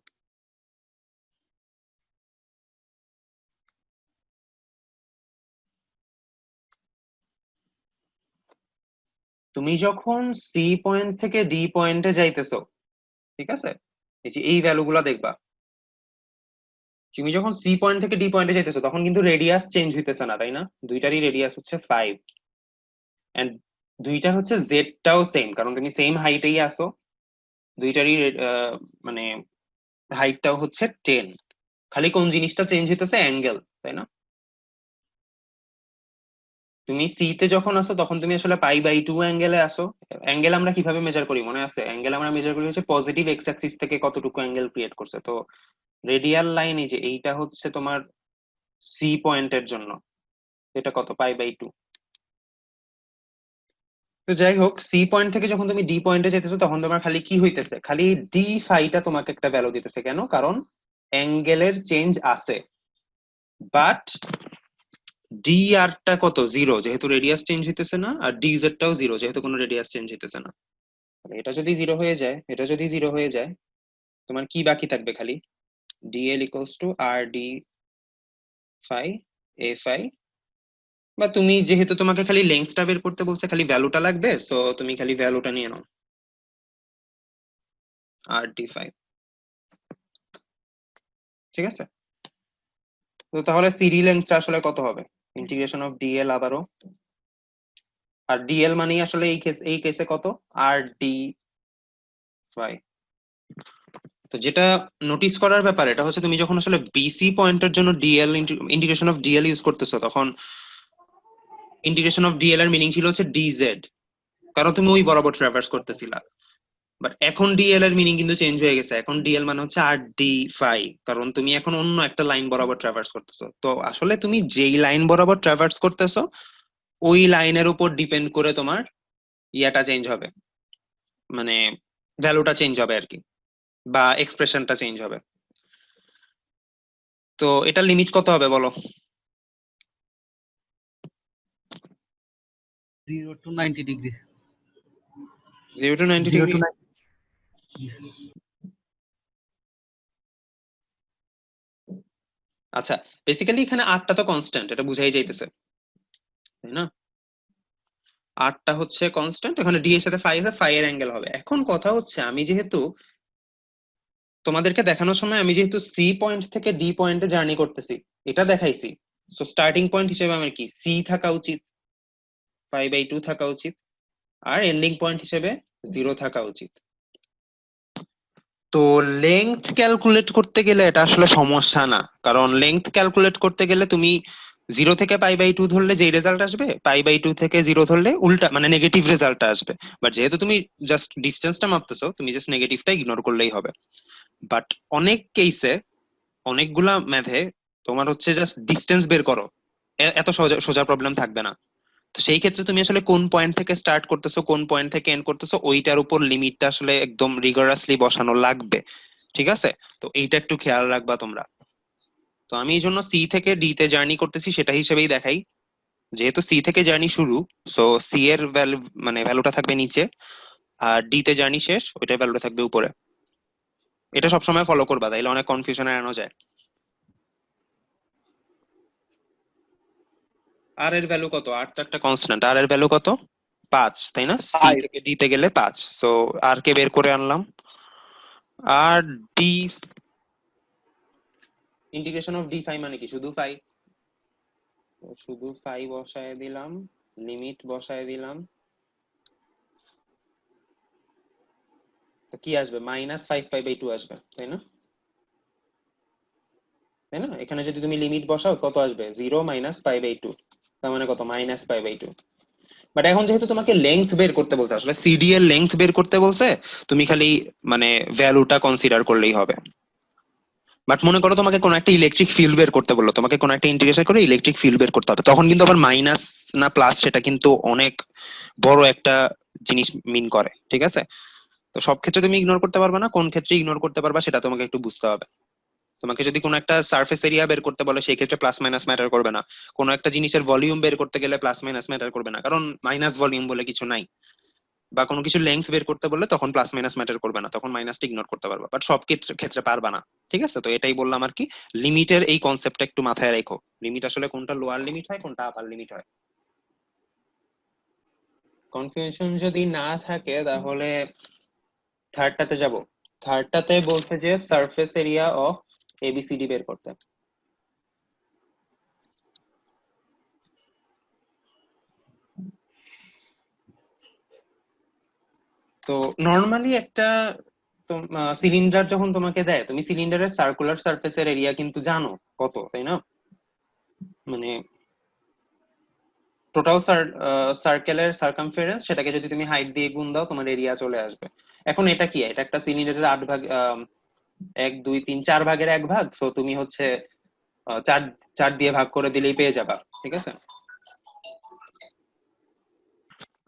তুমি যখন সি পয়েন্ট থেকে ডি পয়েন্টে যাইতেছো, ঠিক আছে, এই যে এই ভ্যালুগুলো দেখবা, তুমি যখন সি পয়েন্ট থেকে ডি পয়েন্টে যাইতেছো তখন কিন্তু রেডিয়াস চেঞ্জ হইতেছে না, তাই না? দুইটারই রেডিয়াস হচ্ছে 5, এন্ড দুইটার হচ্ছে জেডটাও সেম, কারণ তুমি সেম হাইটেই আসো, দুইটারই মানে হাইটটাও হচ্ছে 10, খালি কোন জিনিসটা চেঞ্জ হইতেছে, অ্যাঙ্গেল, তাই না? তুমি সি তে যখন আসো তখন তুমি আসলে π/2 অ্যাঙ্গেলে আসো। অ্যাঙ্গেল আমরা কিভাবে মেজার করি মনে আছে? অ্যাঙ্গেল আমরা মেজার করি হচ্ছে পজিটিভ এক্স অ্যাক্সিস থেকে কতটুকু অ্যাঙ্গেল ক্রিয়েট করছে। তো রেডিয়াল লাইন এই যে এইটা হচ্ছে তোমার সি পয়েন্টের জন্য, এটা কত π/2। তো যাই হোক, সি পয়েন্ট থেকে যখন তুমি ডি পয়েন্টে যেতেছো তখন তোমার খালি কি হইতেছে, খালি ডি ফাইটা তোমাকে একটা ভ্যালু দিতেছে, কেন? কারণ অ্যাঙ্গেলের চেঞ্জ আছে, বাট ডি আরটা কত 0, যেহেতু রেডিয়াস চেঞ্জ হইতেছে না, আর ডি জেডটাও 0, যেহেতু কোনো রেডিয়াস চেঞ্জ হইতেছে না। এটা যদি 0 হয়ে যায়, এটা যদি 0 হয়ে যায়, তোমার কি বাকি থাকবে? খালি dl equals to r d phi a phi, বা তুমি যেহেতু তোমাকে খালি লেন্থটা বের করতে বলছে, খালি ভ্যালুটা লাগবে, সো তুমি খালি ভ্যালুটা নিয়ে নাও, আর ডি ফাই, ঠিক আছে। তো তাহলে সিডি লেন্থটা আসলে কত হবে? ইন্টিগ্রেশন অফ ডিএল আবারও, আর ডিএল মানে আসলে এই কেসে কত, আর ডি ফাই। তো যেটা নোটিস করার ব্যাপার এটা হচ্ছে, তুমি যখন আসলে বিসি পয়েন্টের জন্য DL integration of DL use করতেছো, তখন ইন্টিগ্রেশন অফ ডিএল এর মিনিং ছিল হচ্ছে ডিজেড, কারণ তুমি ওই বরাবর ট্রাভার্স করতেছিলা। বাট এখন ডিএল এর মিনিং কিন্তু চেঞ্জ হয়ে গেছে, এখন ডিএল মানে হচ্ছে আর ডি ফাই, কারণ তুমি এখন অন্য একটা লাইন বরাবর ট্রাভার্স করতেছো। তো আসলে তুমি যেই লাইন বরাবর ট্রাভার্স করতেছো ওই লাইনের উপর ডিপেন্ড করে তোমার ইয়াটা চেঞ্জ হবে, মানে ভ্যালুটা চেঞ্জ হবে আর কি, বা এক্সপ্রেশনটা চেঞ্জ হবে। তো এটা লিমিট কত হবে বলো? 0 to 90 degree. 0 to 90 0 degree. to 90. আচ্ছা, বেসিক্যালি এখানে আরটা তো কনস্ট্যান্ট, এটা বুঝাই যাইতেছে, তাই না? আরটা হচ্ছে কনস্ট্যান্ট, এখানে ডি এর সাথে ফাই আছে, ফাই এর অ্যাঙ্গেল হবে। এখন কথা হচ্ছে, আমি যেহেতু তোমাদেরকে দেখানোর সময় আমি যেহেতু সি পয়েন্ট থেকে ডি পয়েন্টে জার্নি করতেছি এটা দেখাইছি, সো স্টার্টিং পয়েন্ট হিসেবে আমার কি সি থাকা উচিত, π/2 থাকা উচিত, আর এন্ডিং পয়েন্ট হিসেবে 0 থাকা উচিত। তো লেংথ ক্যালকুলেট করতে গেলে এটা আসলে সমস্যা না, কারণ লেংথ ক্যালকুলেট করতে গেলে তুমি 0 থেকে π/2 ধরলে যেই রেজাল্ট আসবে, π/2 থেকে 0 ধরলে উল্টা মানে নেগেটিভ রেজাল্টটা আসবে। বাট যেহেতু তুমি জাস্ট ডিসটেন্সটা মাপতেছো, তুমি জাস্ট নেগেটিভটা ইগনোর করলেই হবে। বাট অনেক কেসে, অনেকগুলা ম্যাথে তোমার হচ্ছে জাস্ট ডিসটেন্স বের করো, এত সোজা সোজা প্রবলেম থাকবে না। তো সেই ক্ষেত্রে তুমি আসলে কোন পয়েন্ট থেকে স্টার্ট করতেছো, কোন পয়েন্ট থেকে এন্ড করতেছো, ওইটার উপর লিমিটটা আসলে একদম রিগরাসলি বসানো লাগবে, ঠিক আছে? তো এইটা একটু খেয়াল রাখবা তোমরা। তো আমি এই জন্য সি থেকে ডি তে জার্নি করতেছি সেটা হিসেবেই দেখাই। যেহেতু সি থেকে জার্নি শুরু, সো সি এর ভ্যালু মানে ভ্যালুটা থাকবে নিচে, আর ডি তে জার্নি শেষ, ওইটার ভ্যালুটা থাকবে উপরে। এটা সবসময় ফলো করবা, তাইলে অনেক কনফিউশন এড়ানো যায়। আর এর ভ্যালু কত? আর তো একটা কনস্ট্যান্ট, আর এর ভ্যালু কত? 5, তাই না? সি 5 থেকে ডি তে গেলে 5, সো আর কে বের করে আনলাম। আর d integration of d phi মানে কি? শুধু ফাই, শুধু ফাই বসায় দিলাম, লিমিট বসায় দিলাম, তো কি আসবে? -5π/2 আসবে, তাই না? তাই না? এখানে যদি তুমি লিমিট বসাও কত আসবে? 0 -π/2, তার মানে কত? -π/2। বাট এখন যেহেতু তোমাকে লেংথ বের করতে বলছে, আসলে সিডি এর লেংথ বের করতে বলছে, তুমি খালি মানে ভ্যালুটা কনসিডার করলেই হবে। বাট মনে করো তোমাকে কোনো একটা ইলেকট্রিক ফিল্ড বের করতে বললো, তোমাকে কোনো একটা ইন্টিগ্রেশন করে ইলেকট্রিক ফিল্ড বের করতে হবে, তখন কিন্তু আবার মাইনাস না প্লাস সেটা কিন্তু অনেক বড় একটা জিনিস মিন করে, ঠিক আছে? তো সব ক্ষেত্রে তুমি ইগনোর করতে পারবে না, কোন ক্ষেত্রে ইগনোর করতে পারবা সেটা তোমাকে একটু বুঝতে হবে। তোমাকে যদি কোনো একটা সারফেস এরিয়া বের করতে বলে সেই ক্ষেত্রে প্লাস মাইনাস ম্যাটার করবে না, কোনো একটা জিনিসের ভলিউম বের করতে গেলে প্লাস মাইনাস ম্যাটার করবে না, কারণ মাইনাস ভলিউম বলে কিছু নাই। বা কোনো কিছু লেংথ বের করতে বললে তখন প্লাস মাইনাস ম্যাটার করবে না, তখন মাইনাসটা ইগনোর করতে পারবা, বাট সব ক্ষেত্রে ক্ষেত্রে পারবা না, ঠিক আছে? তো এটাই বললাম আর কি, লিমিটের এই কনসেপ্টটা একটু মাথায় রাখো, লিমিট আসলে কোনটা লোয়ার লিমিট হয় কোনটা আপার লিমিট হয়। কনফিউশন যদি না থাকে তাহলে থার্ডটাতে যাব। থার্ডটাতে বলছে যে সারফেস এরিয়া অফ এবিসিডি বের করতে। তো নরমালি একটা সিলিন্ডার যখন তোমাকে দেয়, তুমি সিলিন্ডারের সার্কুলার সারফেসের এরিয়া কিন্তু জানো কত, তাই না? মানে টোটাল সার্কেলের সার্কামফারেন্স, সেটাকে যদি তুমি হাইট দিয়ে গুণ দাও তোমার এরিয়া চলে আসবে। এখন এটা কি? এটা একটা সিলিন্ডারের 8 ভাগ, 1 2 3 4 ভাগের 1 ভাগ, সো তুমি হচ্ছে 4 4 দিয়ে ভাগ করে দিলেই পেয়ে যাবা, ঠিক আছে?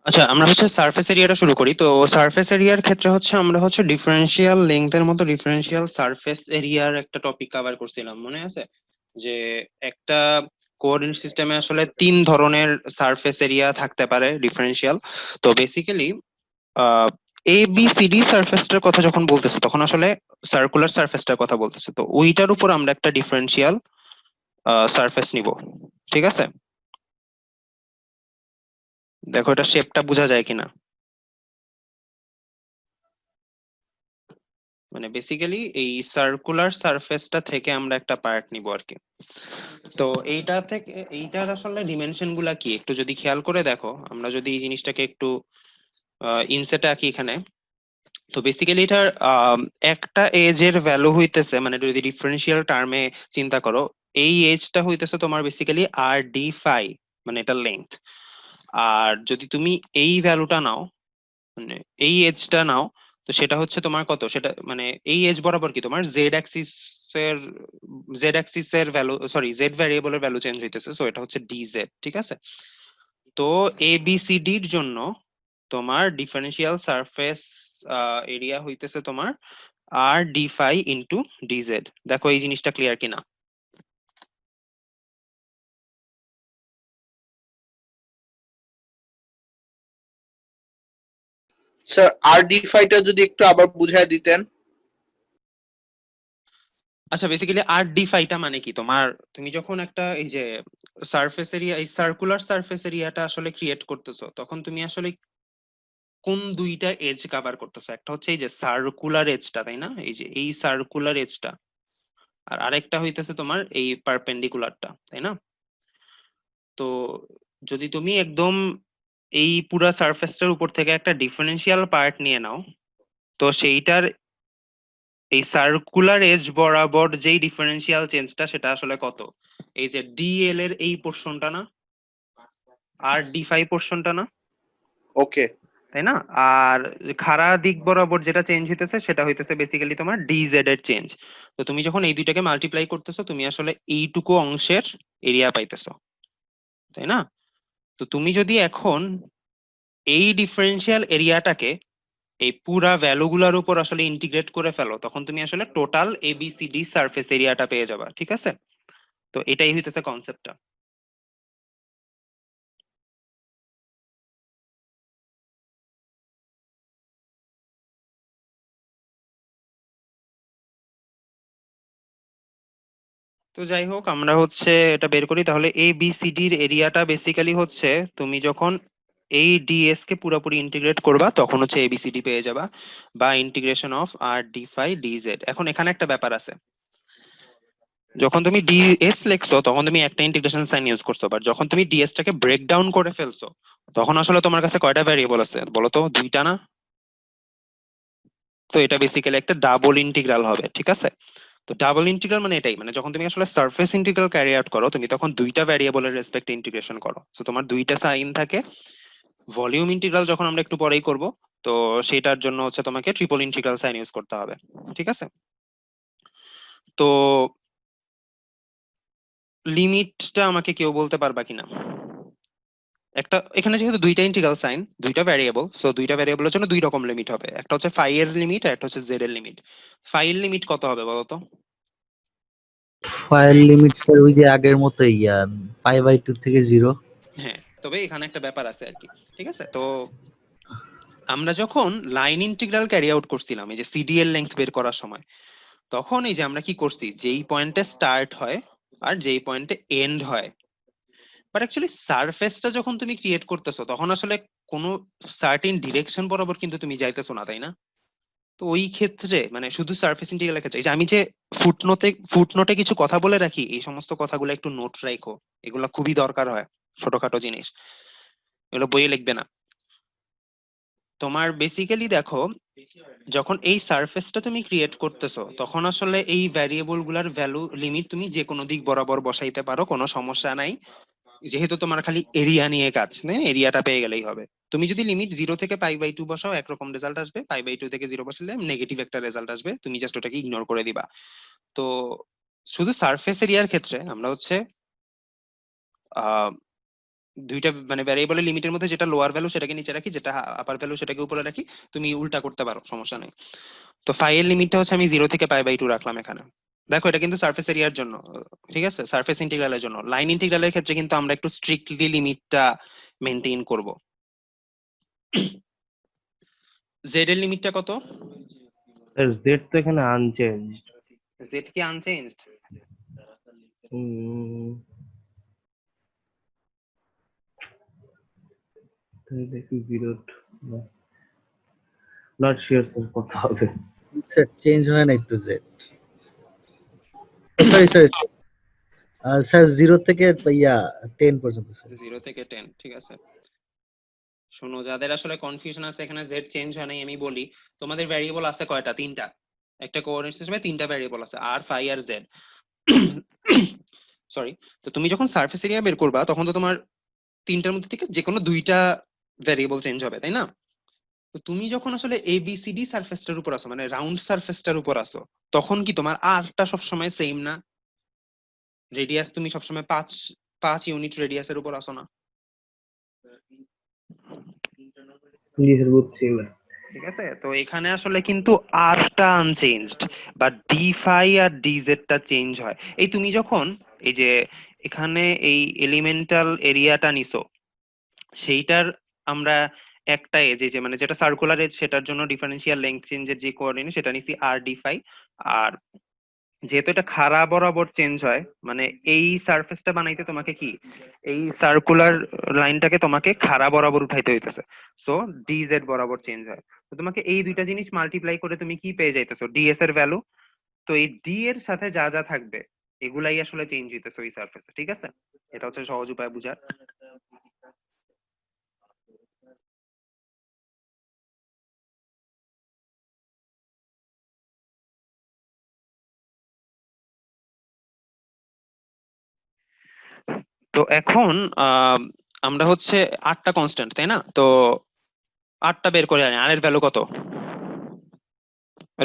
আচ্ছা, আমরা হচ্ছে সারফেস এরিয়াটা শুরু করি। তো সারফেস এরিয়ার ক্ষেত্রে হচ্ছে আমরা হচ্ছে ডিফারেন্সিয়াল লেংথের মতো ডিফারেন্সিয়াল সারফেস এরিয়ার একটা টপিক কভার করছিলাম, মনে আছে? যে একটা কোঅর্ডিনেট সিস্টেমে আসলে 3 ধরনের সারফেস এরিয়া থাকতে পারে ডিফারেন্সিয়াল। তো basically A B C D সারফেসটার কথা যখন বলতেছে তখন আসলে সার্কুলার সারফেসটার কথা বলতেছে, তো ওইটার উপর আমরা একটা ডিফারেন্সিয়াল সারফেস নিব, ঠিক আছে? দেখো এটা শেপটা বোঝা যায় কিনা। মানে বেসিক্যালি এই সার্কুলার সারফেসটা থেকে আমরা একটা পার্ট নিব আর কি। তো এইটা থেকে এইটার আসলে ডিমেনশন গুলা কি একটু যদি খেয়াল করে দেখো, আমরা যদি এই জিনিসটাকে একটু ইনসেটে আঁকি এখানে, তো বেসিক্যালি এটার একটা এজের ভ্যালু হইতেছে, মানে যদি ডিফারেন্সিয়াল টার্মে চিন্তা করো, এই এজটা হইতেছে তোমার বেসিক্যালি আর ডি ফাই, মানে এটা লেংথ। আর যদি তুমি এই ভ্যালুটা নাও, মানে এই এজটা নাও, তো সেটা হচ্ছে তোমার কত? সেটা মানে এই এজ বরাবর কি তোমার এর জেড অ্যাক্সিস এর ভ্যালু, সরি জেড ভ্যারিয়েবলের ভ্যালু চেঞ্জ হইতেছে, সো এটা হচ্ছে ডিজেড, ঠিক আছে? তো এ বি সি ডির জন্য তোমার ডিফারেন্সিয়াল সারফেস এরিয়া হইতেছে তোমার আর ডি ফাই ইন্টু ডিজেড। দেখো এই জিনিসটা ক্লিয়ার কিনা। স্যার RD5 টা যদি একটু আবার বুঝায় দিতেন। আচ্ছা, বেসিক্যালি আর ডি ফাইটা মানে কি তোমার, তুমি যখন একটা এই যে সারফেস এরিয়া, এই সার্কুলার সারফেস এরিয়াটা আসলে ক্রিয়েট করতেছো, তখন তুমি আসলে কোন দুইটা এজ কভার করতেছো? একটা হচ্ছে এই যে সার্কুলার এজটা, তাই না? এই যে এই সার্কুলার এজটা, আর আরেকটা হইতেছে তোমার এই পারপেন্ডিকুলারটা, তাই না? তো যদি তুমি একদম এই পুরা সারফেসটার উপর থেকে একটা ডিফারেন্সিয়াল পার্ট নিয়ে নাও, তো সেইটার এই সার্কুলার এজ বরাবর যেই ডিফারেন্সিয়াল চেঞ্জটা সেটা আসলে কত? এই যে ডিএল এর এই পোরশনটা না, আর ডি ফাই পোরশনটা না, ওকে। তাই না? আর খাড়া দিক বরাবর যেটা চেঞ্জ হইতেছে সেটা হইতেছে বেসিক্যালি তোমার ডিজেড এর চেঞ্জ। তো তুমি যখন এই দুইটাকে মাল্টিপ্লাই করতেছো তুমি আসলে এইটুকু অংশের এরিয়া পাইতেছো, তাই না? তো তুমি যদি এখন এই ডিফারেন্সিয়াল এরিয়াটাকে এই পুরা ভ্যালু গুলার উপর আসলে ইন্টিগ্রেট করে ফেলো, তখন তুমি আসলে টোটাল এবিসিডি সারফেস এরিয়াটা পেয়ে যাবা, ঠিক আছে? তো এটাই হইতেছে কনসেপ্টটা। তো যাই হোক, আমরা হচ্ছে এটা বের করি তাহলে এ বি সি ডির এরিয়াটা বেসিক্যালি হচ্ছে তুমি যখন এই ডিএস কে পুরোপুরি ইন্টিগ্রেট করবা তখন হচ্ছে এবিসিডি পেয়ে যাবা, বা integration of r d phi dz. এখন এখানে একটা ব্যাপার আছে, যখন তুমি ডিএস লিখছো তখন তুমি একটা ইন্টিগ্রেশন সাইন ইউজ করছো, বাট যখন তুমি ডিএস টাকে ব্রেক ডাউন করে ফেলছো তখন আসলে তোমার কাছে কয়টা ভ্যারিয়েবল আছে বলো তো? দুইটা না? তো এটা বেসিক্যালি একটা ডাবল ইন্টিগ্রাল হবে, ঠিক আছে? তো ডাবল ইন্টিগ্রাল মানে এটাই, মানে যখন তুমি আসলে সারফেস ইন্টিগ্রাল ক্যারি আউট করো তুমি তখন দুইটা ভ্যারিয়েবলের রেসপেক্টে ইন্টিগ্রেশন করো, তো তোমার দুইটা সাইন থাকে। ভলিউম ইন্টিগ্রাল যখন আমরা একটু পরেই করব, তো সেটার জন্য হচ্ছে তোমাকে ট্রিপল ইন্টিগ্রাল সাইন ইউজ করতে হবে, ঠিক আছে? তো লিমিটটা আমাকে কেউ বলতে পারবা কিনা? একটা এখানে যেহেতু দুইটা ইন্টিগ্রাল সাইন, দুইটা ভ্যারিয়েবল, সো দুইটা ভ্যারিয়েবলের জন্য দুই রকম লিমিট হবে, একটা হচ্ছে ফাই এর লিমিট আর একটা হচ্ছে জেড এর লিমিট। ফাই এর লিমিট কত হবে বলো তো? ফাইল লিমিটস এর ওই যে আগের মতোই π/2 থেকে 0। হ্যাঁ, তবে এখানে একটা ব্যাপার আছে আর কি, ঠিক আছে? তো আমরা যখন লাইন ইন্টিগ্রাল ক্যারি আউট করছিলাম এই যে সিডি এর লেংথ বের করার সময়, তখন এই যে আমরা কি করছি, যেই পয়েন্টে স্টার্ট হয় আর যেই পয়েন্টে এন্ড হয়, বাট অ্যাকচুয়ালি সারফেসটা যখন তুমি ক্রিয়েট করতেছো তখন আসলে কোনো সার্টেন ডিরেকশন বরাবর কিন্তু তুমি যাইতেছো না, তাই না? তো ওই ক্ষেত্রে মানে শুধু সারফেস ইন্টিগ্রালের ক্ষেত্রে এই যে আমি যে ফুটনোটে কিছু কথা বলে রাখি, এই সমস্ত কথাগুলো একটু নোট রাখো, এগুলো খুবই দরকার হয়, ছোটখাটো জিনিস, এগুলো বইয়ে লিখবে না। তোমার বেসিক্যালি দেখো, যখন এই সারফেসটা তুমি ক্রিয়েট করতেছো তখন আসলে এই ভ্যারিয়েবল গুলার ভ্যালু লিমিট তুমি যে কোনো দিক বরাবর বসাইতে পারো, কোনো সমস্যা নাই, যেহেতু তোমার খালি এরিয়া নিয়ে কাজ, তাই না? এরিয়াটা পেয়ে গেলেই হবে। তুমি যদি লিমিট 0 থেকে π/2 বসাও একরকম রেজাল্ট আসবে, π/2 থেকে 0 বসালে নেগেটিভ একটা রেজাল্ট আসবে, তুমি জাস্ট ওটাকে ইগনোর করে দিবা। তো শুধু সারফেস এরিয়ার ক্ষেত্রে আমরা হচ্ছে আহ দুইটা মানে ভ্যারিয়েবলের লিমিটের মধ্যে যেটা লোয়ার ভ্যালু সেটাকে নিচে রাখি, যেটা আপার ভ্যালু সেটাকে উপরে রাখি, তুমি উল্টা করতে পারো, সমস্যা নেই। তো ফাই এর লিমিটটা হচ্ছে আমি 0 থেকে π/2 রাখলাম এখানে। দেখো এটা কিন্তু সারফেস এরিয়ার জন্য, ঠিক আছে? সারফেস ইন্টিগ্রালের জন্য। লাইন ইন্টিগ্রালের ক্ষেত্রে কিন্তু আমরা একটু স্ট্রিক্টলি লিমিটটা মেনটেন করব। জেড এর লিমিটটা কত? স্যার জেড তো এখানে আনচেঞ্জড। জেড কি আনচেঞ্জড? দেখি বিরোধ নট শিওর স্যার কত হবে। সেট চেঞ্জ হয় নাই তো জেড। সরি সরি স্যার 0 থেকে 10 পর্যন্ত স্যার। 0 থেকে 10, ঠিক আছে। শোনো, যাদের আসলে কনফিউশন আছে এখানে জেড চেঞ্জ হয় নাই, আমি বলি তোমাদের ভ্যারিয়েবল আছে কয়টা? তিনটা। একটা কোঅর্ডিনেট সিস্টেমে তিনটা ভ্যারিয়েবল আছে, আর ফাই আর জেড। সরি। তো তুমি যখন সারফেস এরিয়া বের করবা তখন তো তোমার তিনটার মধ্যে থেকে যে কোনো দুইটা ভ্যারিয়েবল চেঞ্জ হবে, তাই না? তো তুমি যখন আসলে এবিসিডি সারফেসটার উপর আসো, মানে রাউন্ড সারফেসটার উপর আসো, তখন কি তোমার আরটা সবসময় সেম না? রেডিয়াস তুমি সবসময় 5 ইউনিট রেডিয়াসের উপর আসো না? জি স্যার বুঝছি না। ঠিক আছে, তো এখানে আসলে কিন্তু আরটা আনচেঞ্জড, বাট ডি ফাই আর ডিজেডটা চেঞ্জ হয়। এই তুমি যখন এই যে এখানে এই এলিমেন্টাল এরিয়াটা নিছো, সেইটার আমরা একটা এজ, এই যে মানে যেটা সার্কুলার এজ, সেটার জন্য ডিফারেন্সিয়াল লেংথ চেঞ্জের যে কোঅর্ডিনেট সেটা নিছি আর ডি ফাই। আর যেহেতু এটা খাড়া বরাবর চেঞ্জ হয়, মানে এই সারফেসটা বানাইতে তোমাকে কি এই সার্কুলার লাইনটাকে তোমাকে খাড়া বরাবর উঠাইতে হইতেছে, সো ডিজেড বরাবর চেঞ্জ হয়। তো তোমাকে এই দুইটা জিনিস মাল্টিপ্লাই করে তুমি কি পেয়ে যাইতেছো? ডিএস এর ভ্যালু। তো এই ডি এর সাথে যা যা থাকবে এগুলাই আসলে চেঞ্জ হইতেছে ওই সারফেসে, ঠিক আছে? এটা হচ্ছে সহজ উপায় বুঝার। তো এখন আমরা হচ্ছে 8টা কনস্ট্যান্ট, তাই না? তো 8টা বের করে আনি। আর এর ভ্যালু কত?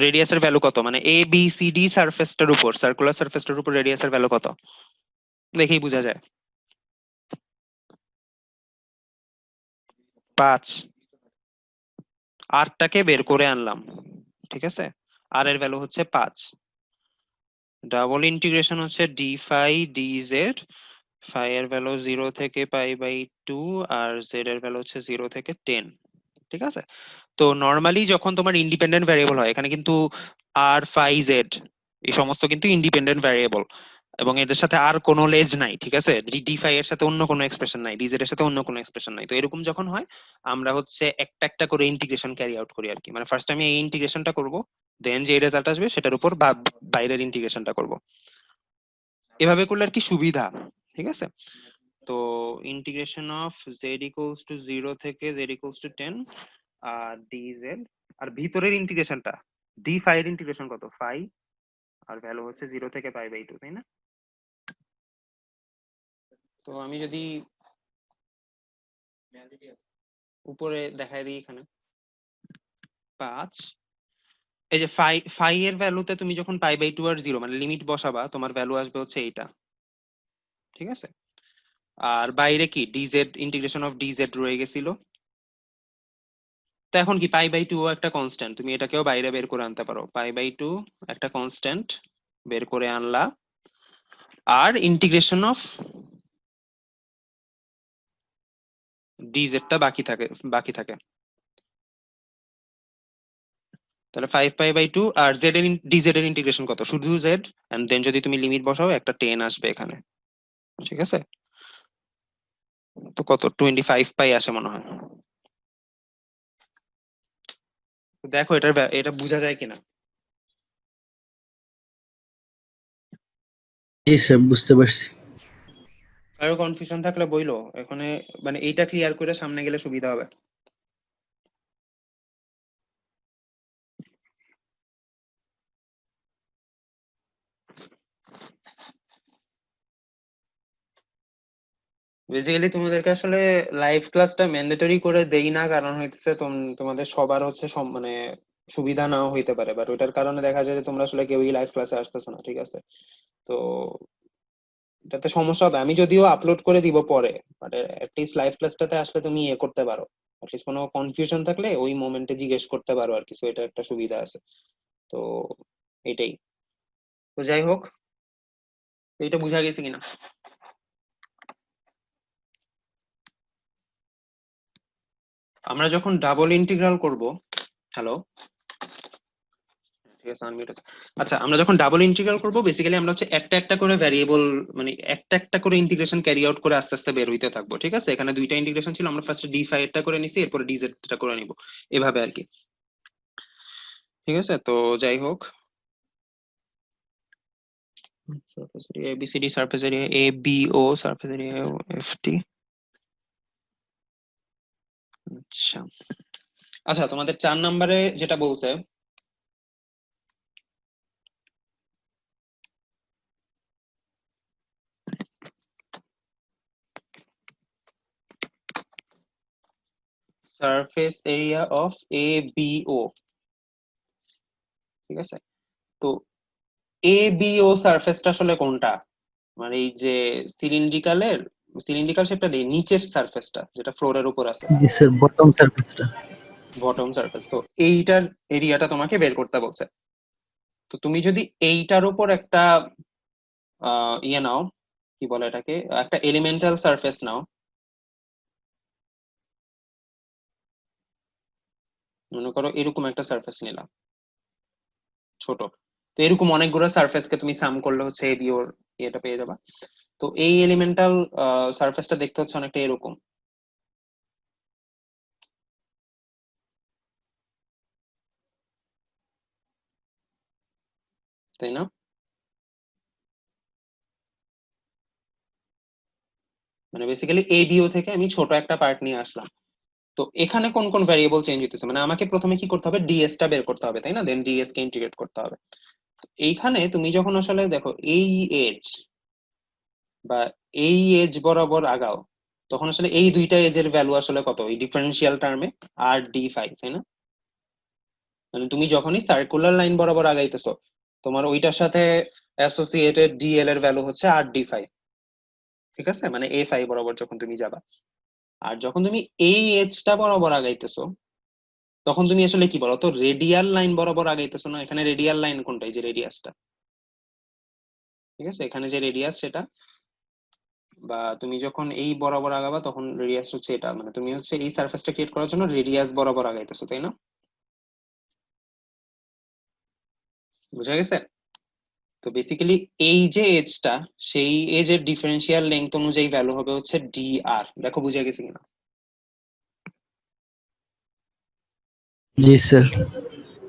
রেডিয়াসের ভ্যালু কত? মানে এ বি সি ডি সারফেসটার উপর, সার্কুলার সারফেসটার উপর রেডিয়াসের ভ্যালু কত? দেখেই বোঝা যায়। 5। 8টাকে বের করে আনলাম, ঠিক আছে? আর এর ভ্যালু হচ্ছে 5। ডাবল ইন্টিগ্রেশন হচ্ছে ডি ফাই ডিজেড, ফাই এর ভ্যালু 0 থেকে পাই বাই 2 আর জেড এর ভ্যালু হচ্ছে 0 থেকে 10। ঠিক আছে, তো নরমালি যখন তোমার ইন্ডিপেন্ডেন্ট ভ্যারিয়েবল হয় এখানে কিন্তু আর ফাই জেড এই সমস্ত কিন্তু ইন্ডিপেন্ডেন্ট ভ্যারিয়েবল এবং এদের সাথে আর কোনো লেজ নাই। ঠিক আছে, ডি ফাই এর সাথে অন্য কোনো এক্সপ্রেশন নাই, ডিজেড এর সাথে অন্য কোনো এক্সপ্রেশন নাই। তো এরকম যখন হয় আমরা হচ্ছে একটা একটা করে ইন্টিগ্রেশন ক্যারি আউট করি আর কি। মানে ফার্স্ট আমি এই ইন্টিগ্রেশনটা করব, দেন যে রেজাল্ট আসবে সেটার উপর বাইরের ইন্টিগ্রেশনটা করব। এভাবে করলে আর কি সুবিধা। ঠিক আছে, তো integration of z equals to 0 থেকে z equals to 10 r dz, আর ভিতরের ইন্টিগ্রেশনটা ডি ফাই এর ইন্টিগ্রেশন কত, ফাই আর ভ্যালু হচ্ছে 0 থেকে পাই বাই 2, তাই না? তো আমি যদি উপরে দেখাই দিই এখানে 5, এই যে ফাই ফাই এর ভ্যালুতে তুমি যখন পাই বাই 2 আর 0 মানে লিমিট বসাবা তোমার ভ্যালু আসবে হচ্ছে এইটা। ঠিক আছে, আর বাইরে কি ডিজেড ইন্টিগ্রেশন অফ ডিজেড রয়ে গেছিল। তো এখন কি পাই বাই 2 একটা কনস্ট্যান্ট, তুমি এটাকেও বাইরে বের করে আনতে পারো। পাই বাই 2 একটা কনস্ট্যান্ট বের করে আনলা, আর ইন্টিগ্রেশন অফ ডিজেডটা বাকি থাকে। তাহলে 5 পাই বাই 2 আর জেড এর ডিজেড এর ইন্টিগ্রেশন কত, শুধু জেড, এন্ড দেন যদি তুমি লিমিট বসাও একটা 10 আসবে এখানে। ঠিক আছে, তো কত 25 পাই আসে মনে হয়। তো দেখো এটা বোঝা যায় কিনা। জি স্যার, বুঝতে পারছি। আরো কনফিউশন থাকলে বইলো এখানে, মানে এইটা ক্লিয়ার করে সামনে গেলে সুবিধা হবে। বেসিক্যালি তোমাদেরকে আসলে লাইভ ক্লাসটা ম্যান্ডেটরি করে দেই না, কারণ হইতেছে তোমাদের সবার হচ্ছে মানে সুবিধা নাও হইতে পারে, বাট ওইটার কারণে দেখা যায় যে তোমরা আসলে কেউই লাইভ ক্লাসে আসতেছো না। ঠিক আছে, তো এটাতে সমস্যা হবে। আমি যদিও আপলোড করে দিব পরে, বাট অ্যাটলিস্ট লাইভ ক্লাসটাতে আসলে তুমি ইয়ে করতে পারো, অ্যাটলিস্ট কোনো কনফিউশন থাকলে ওই মোমেন্টে জিজ্ঞেস করতে পারো আর কিছু, এটা একটা সুবিধা আছে। তো এটাই, তো যাই হোক, এইটা বুঝা গেছে কিনা। আমরা যখন ডাবল ইন্টিগ্রাল করব, হ্যালো, ঠিক আছে আনমিউট আছে। আচ্ছা, আমরা যখন ডাবল ইন্টিগ্রাল করব বেসিক্যালি আমরা হচ্ছে একটা একটা করে ভ্যারিয়েবল, মানে একটা একটা করে ইন্টিগ্রেশন ক্যারি আউট করে আস্তে আস্তে বের হইতে থাকবো। ঠিক আছে, এখানে দুইটা ইন্টিগ্রেশন ছিল, আমরা ফার্স্টে ডি ফাই এরটা করে নিছি, এরপরে ডিজেড টা করে নিব, এভাবে আর কি। ঠিক আছে, তো যাই হোক, surface area ABCD, surface area A B O, surface area FT. আচ্ছা আচ্ছা, তোমাদের 4 নম্বরে যেটা বলছে, surface area of A B O. ঠিক আছে, তো এ বি ও সারফেসটা আসলে কোনটা, মানে এই যে সিলিন্ড্রিকাল শেপটা নেই, নিচের সারফেসটা যেটা ফ্লোরের উপর আছে, জি স্যার, বটম সারফেসটা। Bottom surface. তো এইটার এরিয়াটা তোমাকে বের করতে বলছে। তো তুমি যদি এইটার উপর একটা ইয়ে নাও, কি বলে এটাকে, একটা এলিমেন্টাল সারফেস নাও, মনে করো এরকম একটা সারফেস নিলাম ছোট, তো এরকম অনেকগুলো সারফেসকে তুমি সাম করলে হচ্ছে এ বি ওর এটা পেয়ে যাবা। তো এই এলিমেন্টাল সারফেসটা দেখতে হচ্ছে অনেকটা এরকম, তাই না? মানে বেসিক্যালি এ বি ও থেকে আমি ছোট একটা পার্ট নিয়ে আসলাম। তো এখানে কোন কোন ভ্যারিয়েবল চেঞ্জ হইতেছে, মানে আমাকে প্রথমে কি করতে হবে, ডিএস টা বের করতে হবে, তাই না? দেন ডিএস কে ইন্টিগ্রেট করতে হবে। এইখানে তুমি যখন আসলে দেখো এই এজ বা এই এজ বরাবর আগাও, তখন আসলে এই দুইটা এজের ভ্যালু আসলে কত এই ডিফারেন্সিয়াল টার্মে, আর ডি ফাই, তাই না? মানে তুমি যখনই সার্কুলার লাইন বরাবর আগাইতেছো তোমার ওইটার সাথে অ্যাসোসিয়েটেড ডিএল এর ভ্যালু হচ্ছে আর ডি ফাই। ঠিক আছে, মানে এ ফাই বরাবর যখন তুমি যাবা, আর যখন তুমি এই এজটা বরাবর আগাইতেছো তখন তুমি আসলে কি বলো তো রেডিয়াল লাইন বরাবর আগাইতেছো না। এখানে রেডিয়াল লাইন কোনটা, এই যে রেডিয়াসটা, ঠিক আছে, এখানে যে রেডিয়াস সেটা, বা তুমি যখন এই বরাবর আগাবা তখন রেডিয়াস হচ্ছে এটা, মানে তুমি হচ্ছে এই সারফেসটা ক্রিয়েট করার জন্য রেডিয়াস বরাবর আগাইতেছো, তাই না? বুঝা গেছে? তো বেসিক্যালি এই যে এজটা, সেই এজের ডিফারেন্সিয়াল লেংথ অনুযায়ী ভ্যালু হবে হচ্ছে dr। দেখো বুঝা গেছে কিনা? জি স্যার।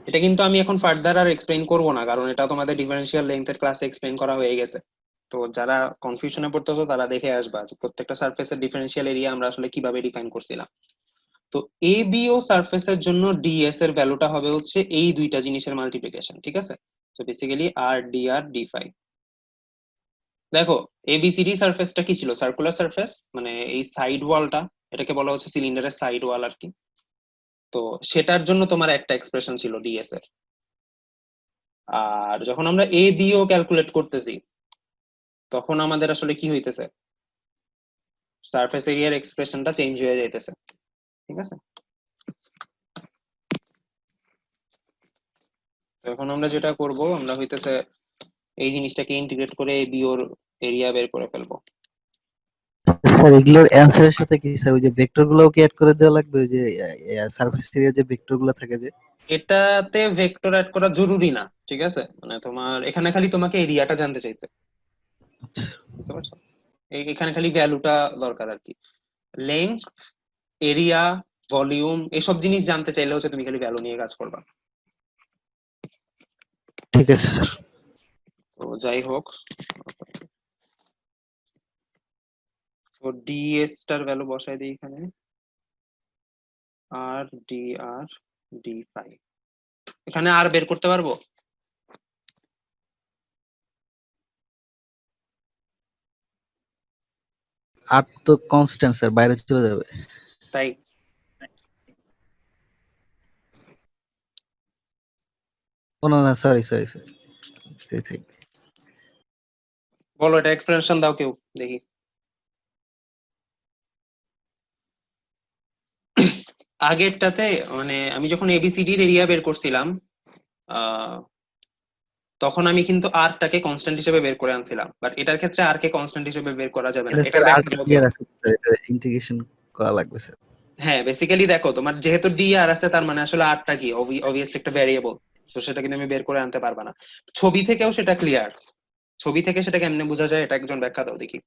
এটা কিন্তু আমি এখন ফার্দার আর এক্সপ্লেইন করব না, কারণ এটা তোমাদের ডিফারেন্সিয়াল লেংথের ক্লাসে এক্সপ্লেইন করা হয়ে গেছে। তো যারা কনফিউশনে পড়তেছো তারা দেখে আসবা যে প্রত্যেকটা সারফেসের ডিফারেন্সিয়াল এরিয়া আমরা আসলে কিভাবে ডিফাইন করছিলাম। তো এ বি ও সারফেসের জন্য ডিএস এর ভ্যালুটা হবে হচ্ছে এই দুইটা জিনিসের মাল্টিপ্লিকেশন, ঠিক আছে? তো বেসিক্যালি আর ডি আর ডি ফাই। দেখো এবিসিডি সারফেসটা কি ছিল? সার্কুলার সারফেস, মানে এই সাইড ওয়ালটা, এটাকে বলা হচ্ছে সিলিন্ডারের সাইড ওয়াল আর কি। তো সেটার জন্য তোমার একটা এক্সপ্রেশন ছিল ডিএস এর। আর যখন আমরা এ বি ও ক্যালকুলেট করতেছি তখন আমাদের আসলে কি হইতেছে, সারফেস এরিয়ার এক্সপ্রেশনটা চেঞ্জ হয়ে যাইতেছে, ঠিক আছে? তো এখন আমরা যেটা করব, আমরা হইতেছে এই জিনিসটাকে ইন্টিগ্রেট করে এ বি ওর এরিয়া বের করে ফেলবো। স্যার এগুলোর অ্যানসারের সাথে কি স্যার ওই যে ভেক্টর গুলোও কি অ্যাড করে দেওয়া লাগবে, ওই যে সারফেস এরিয়া যে ভেক্টর গুলো থাকে যে? এটাতে ভেক্টর অ্যাড করা জরুরি না, ঠিক আছে? মানে তোমার এখানে খালি তোমাকে এরিয়াটা জানতে চাইছে, আচ্ছা। বুঝতে পারছো? এখানে খালি ভ্যালুটা দরকার আর কি। লেংথ, এরিয়া, ভলিউম এসব জিনিস জানতে চাইলে হচ্ছে তুমি খালি ভ্যালু নিয়ে কাজ করবা। ঠিক আছে স্যার। তো যাই হোক, তো ডিএস টার ভ্যালু বসাই দিই এখানে, আর ডি ফাই। এখানে আর বের করতে পারবো? আর তো কনস্ট্যান্ট স্যার, বাইরে চলে যাবে। তাই ও না না, সরি সরি স্যার। বলো, এটা এক্সপ্লেনেশন দাও কেউ দেখি। আগেরটাতে মানে আমি যখন এবিসিডি এর এরিয়া বের করছিলাম, তখন আমি কিন্তু আর টাকে কনস্ট্যান্ট হিসেবে বের করে আনছিলাম, বাট এটার ক্ষেত্রে আর কে কনস্ট্যান্ট হিসেবে বের করা যাবে না। এটা এটার স্যার আর ব্যাখ্যা দাও কেউ। ক্লিয়ার আছে স্যার, এটা ইন্টিগ্রেশন করা লাগবে স্যার। হ্যাঁ, বেসিক্যালি দেখো তোমার যেহেতু ডি আর আছে, তার মানে আসলে আরটা কি অবভিয়াসলি একটা ভ্যারিয়েবল, তো সেটা কিন্তু আমি বের করে আনতে পারবা না। ছবি থেকেও সেটা ক্লিয়ার। ছবি থেকে সেটা কেমনে বোঝা যায়, এটা একজন ব্যাখ্যা দাও দেখি।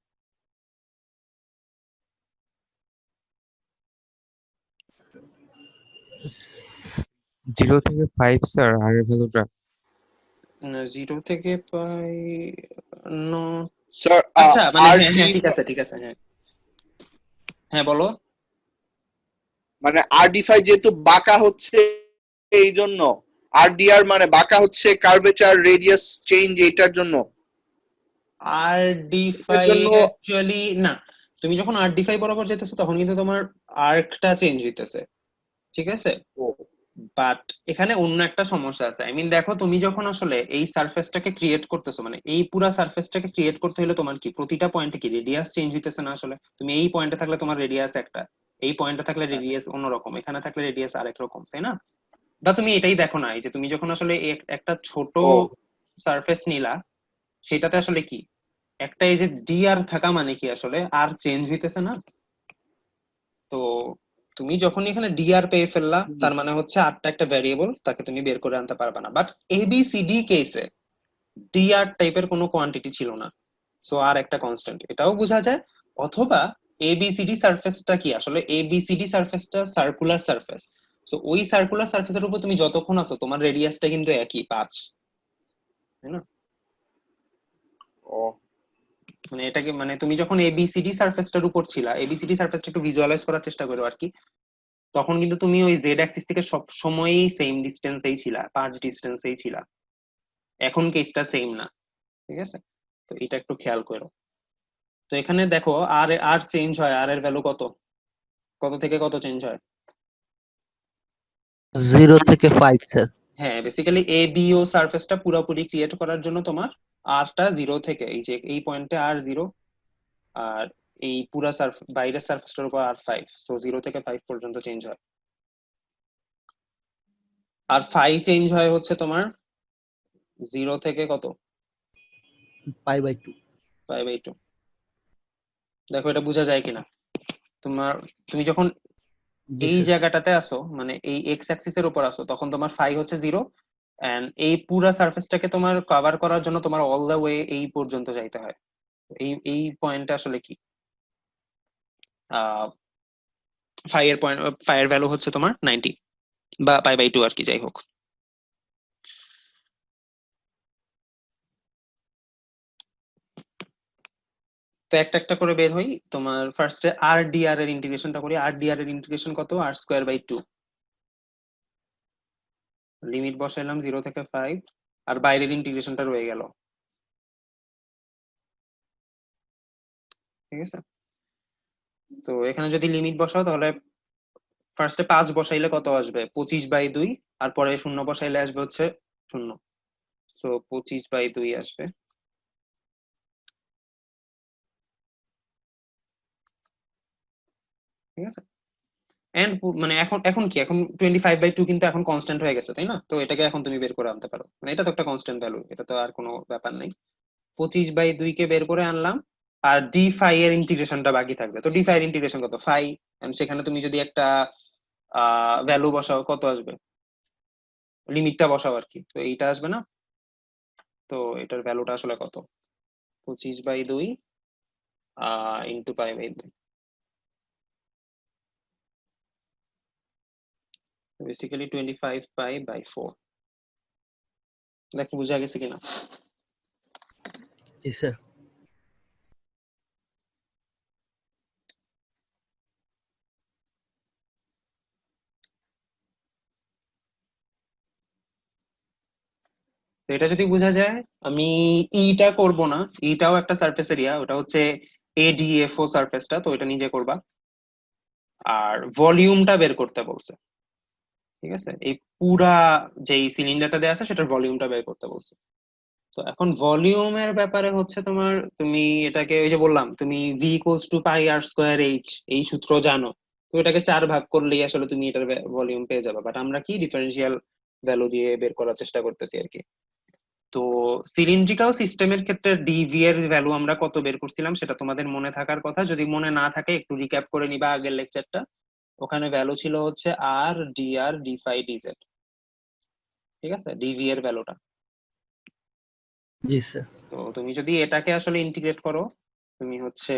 0 থেকে 5 স্যার আর এর ভ্যালুটা। 0 থেকে পাই নো। স্যার আচ্ছা, মানে আর হ্যাঁ ডি, হ্যাঁ ঠিক আছে ঠিক আছে, হ্যাঁ হ্যাঁ বলো। মানে আর ডি ফাই যেহেতু বাঁকা হচ্ছে এই জন্য, আর ডি আর মানে বাঁকা হচ্ছে কার্ভেচার রেডিয়াস চেঞ্জ, এটার জন্য। আর ডি এটার ফাই জন্য অ্যাকচুয়ালি না, তুমি যখন আর ডি ফাই বরাবর যেতেছো তখন কিন্তু তোমার আর্কটা চেঞ্জ হইতেছে, ঠিক আছে? বাট এখানে অন্য একটা সমস্যা আছে। আই মিন দেখো, তুমি যখন আসলে এই সারফেসটাকে ক্রিয়েট করতেছো, মানে এই পুরো সারফেসটাকে ক্রিয়েট করতে হলে তোমার কি প্রতিটা পয়েন্টে কি রেডিয়াস চেঞ্জ হইতেছে না? আসলে তুমি এই পয়েন্টে থাকলে তোমার রেডিয়াস একটা, এই পয়েন্টে থাকলে রেডিয়াস অন্যরকম, এখানে থাকলে রেডিয়াস আরেক রকম, তাই না? বা তুমি এটাই দেখো না, এই যে তুমি যখন আসলে একটা ছোট ও সারফেস নিলা, সেটাতে আসলে কি একটা এই যে ডি আর থাকা মানে কি আসলে আর চেঞ্জ হইতেছে না? তো তুমি যখন এখানে ডিআর পেয়ে ফেললা, তার মানে হচ্ছে আরটা একটা ভ্যারিয়েবল, তাকে তুমি বের করে আনতে পারবে না। বাট এবিসিডি কেসে ডিআর টাইপের কোনো কোয়ান্টিটি ছিল না, সো আর একটা কনস্ট্যান্ট, এটাও বোঝা যায়। অথবা এবিসিডি সারফেসটা কি আসলে, এবিসিডি সারফেসটা সার্কুলার সারফেস, সো ওই সার্কুলার সারফেসের উপর তুমি যতক্ষণ আছো তোমার রেডিয়াসটা কিন্তু একই 5, তাই না? ও মানে এটাকে মানে তুমি যখন এবিসিডি সারফেসটার উপর ছিলা, এবিসিডি সারফেসটা একটু ভিজুয়ালাইজ করার চেষ্টা করো আর কি, তখন কিন্তু তুমি ওই জেড অ্যাক্সিস থেকে সব সময়ই সেম ডিস্টেন্সেই ছিলা, 5 ডিস্টেন্সেই ছিলা। এখন কেসটা সেম না, ঠিক আছে? তো এটা একটু খেয়াল করো। তো এখানে দেখো আর আর চেঞ্জ হয়, আর এর ভ্যালু কত, কত থেকে কত চেঞ্জ হয়? 0 থেকে 5 স্যার। হ্যাঁ, বেসিক্যালি এ বি ও সারফেসটা পুরোপুরি ক্রিয়েট করার জন্য তোমার আরটা 0 থেকে, এই যে এই পয়েন্টে আর 0, আর এই পুরা বাইরের সারফেসটার উপর আর 5, সো 0 থেকে 5 পর্যন্ত চেঞ্জ হয়। আর 5 চেঞ্জ হয় হচ্ছে তোমার 0 থেকে কত, π/2। π/2। দেখো এটা বোঝা যায় কিনা। তুমি যখন জি এই স্যার। জায়গাটাতে আসো, মানে এই এক্স অ্যাক্সিসের উপর আসো, তখন তোমার ফাই হচ্ছে 0, এন্ড এই পুরা সারফেসটাকে তোমার কভার করার জন্য তোমার অল দা ওয়ে এই পর্যন্ত যাইতে হয়। এই পয়েন্টটা আসলে কি, ফাই এর ভ্যালু হচ্ছে তোমার 90 বা π/2 আর কি, যাই হোক। তো একটা একটা করে বের হই। তোমার ফার্স্টে আর এর ইন্টিগ্রেশনটা করি। এর ইন্টিগ্রেশন কত? r²/2। লিমিট বসাইলাম 0 থেকে 5, আর বাইরের ইন্টিগ্রেশনটা রয়ে গেল। ঠিক আছে, তো এখানে যদি লিমিট বসাও তাহলে ফার্স্টে 5 বসাইলে কত আসবে? 25/2, আর পরে 0 বসাইলে আসবে হচ্ছে 0। তো 25/2 আসবে। ঠিক আছে, এন্ড মানে এখন এখন কি, এখন 25/2 কিন্তু এখন কনস্ট্যান্ট হয়ে গেছে, তাই না? তো এটাকে এখন তুমি বের করে আনতে পারো, মানে এটা তো একটা কনস্ট্যান্ট ভ্যালু, এটা তো আর কোনো ব্যাপার নেই। 25/2 কে বের করে আনলাম, আর ডি ফাই এর ইন্টিগ্রেশনটা বাকি থাকবে। তো ডি ফাই এর ইন্টিগ্রেশন কত? ফাই। এন্ড সেখানে তুমি যদি একটা ভ্যালু বসাও, কত আসবে? লিমিটটা বসাও আর কি, তো এইটা আসবে না? তো এটার ভ্যালুটা আসলে কত? 25/2 ইন্টু π/2, বেসিক্যালি 25π/4। দেখো বুঝা গেছে কিনা। জি স্যার। তো এটা যদি বোঝা যায়, আমি ইটা করব না। ইটাও একটা সারফেস এরিয়া, ওটা হচ্ছে এডিএফও সারফেসটা, তো এটা নিজে করবা। আর ভলিউমটা বের করতে বলছে। ঠিক আছে, এই পুরা যেই সিলিন্ডারটা দেওয়া আছে সেটার ভলিউমটা বের করতে বলছে। তো এখন ভলিউমের ব্যাপারে হচ্ছে তোমার, তুমি এটাকে ওই যে বললাম, তুমি v equals to pi r square h, এই সূত্র জানো। তো এটাকে 4 ভাগ করলেই আসলে তুমি এটার ভলিউম পেয়ে যাবে। বাট আমরা কি ডিফারেন্সিয়াল ভ্যালু দিয়ে বের করার চেষ্টা করতেছি আর কি। তো সিলিন্ড্রিক্যাল সিস্টেমের ক্ষেত্রে ডিভি এর ভ্যালু আমরা কত বের করছিলাম সেটা তোমাদের মনে থাকার কথা। যদি মনে না থাকে একটু রিক্যাপ করে নিবা আগের লেকচারটা। ওখানে ভ্যালু ছিল হচ্ছে আর ডি ফাই ডিজেড। ঠিক আছে, ডিভি এর ভ্যালুটা। জি স্যার। তো তুমি যদি এটাকে আসলে ইন্টিগ্রেট করো, তুমি হচ্ছে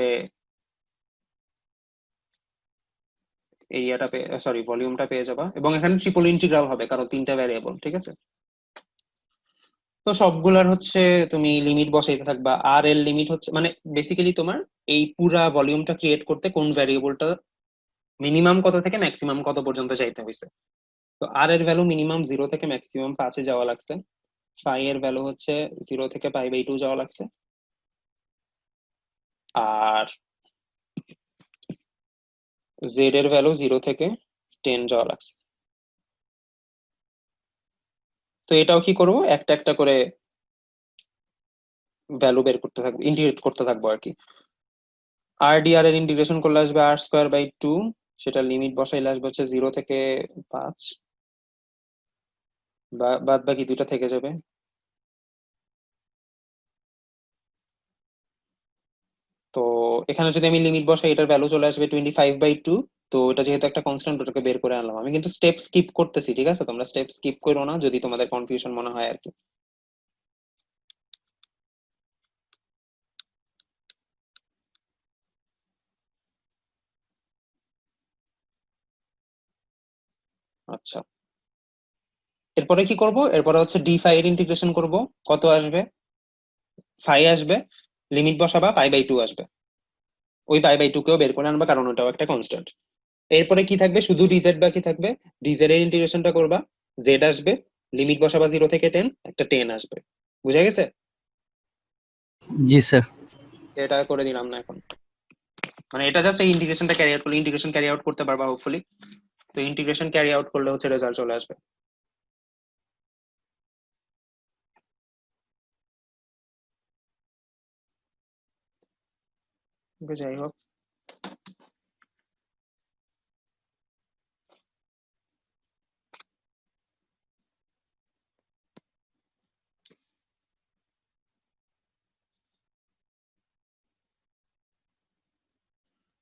এরিয়াটা সরি ভলিউমটা পেয়ে যাবা। এবং এখানে ট্রিপল ইন্টিগ্রাল হবে কারণ 3টা ভ্যারিয়েবল। ঠিক আছে, তো সবগুলার হচ্ছে তুমি লিমিট বসাইতে থাকবা। আর এর লিমিট হচ্ছে মানে বেসিক্যালি তোমার এই পুরা ভলিউমটা ক্রিয়েট করতে কোন ভ্যারিয়েবলটা মিনিমাম কত থেকে ম্যাক্সিমাম কত পর্যন্ত যাইতে হয়েছে। তো আর এর ভ্যালু মিনিমাম 0 থেকে ম্যাক্সিমাম 5 এ যাওয়া লাগছে। ফাই এর ভ্যালু হচ্ছে 0 থেকে π/2 যাওয়া লাগছে। আর জেড এর ভ্যালু 0 থেকে 10 যাওয়া লাগছে। তো এটাও কি করব, একটা একটা করে ভ্যালু বের করতে থাকবো, ইন্টিগ্রেট করতে থাকবো আর কি। আর এর ইন্টিগ্রেশন করলে আসবে r²/2, সেটা লিমিট বসাইলে আসবে হচ্ছে 0 থেকে 5, বাদ বাকি দুইটা থেকে যাবে। তো এখানে যদি আমি লিমিট বসাই এটার ভ্যালু চলে আসবে 25/2। তো এটা যেহেতু একটা কনস্ট্যান্ট, ওটাকে বের করে আনলাম। আমি কিন্তু স্টেপ স্কিপ করতেছি, ঠিক আছে? তোমরা স্টেপ স্কিপ করো না যদি তোমাদের কনফিউশন মনে হয় আর কি। আচ্ছা, এরপরে কি করব? এরপরে হচ্ছে ডি ফাই এর ইন্টিগ্রেশন করব। কত আসবে? ফাই আসবে, লিমিট বসাবা, π/2 আসবে। ওই π/2 কেও বের করে আনবা কারণ ওটাও একটা কনস্ট্যান্ট। এরপরে কি থাকবে? শুধু ডিজেড বাকি থাকবে। ডিজেড এর ইন্টিগ্রেশনটা করবা, জেড আসবে, লিমিট বসাবা 0 থেকে 10, একটা 10 আসবে। বুঝা গেছে? জি স্যার। এটা করে দিলাম না এখন, মানে এটা জাস্ট এই ইন্টিগ্রেশনটা ক্যারি আউট করলে, ইন্টিগ্রেশন ক্যারি আউট করতে পারবা হোপফুলি। তো ইন্টিগ্রেশন ক্যারি আউট করলে হচ্ছে রেজাল্ট চলে আসবে। ওকে, যাই হোক।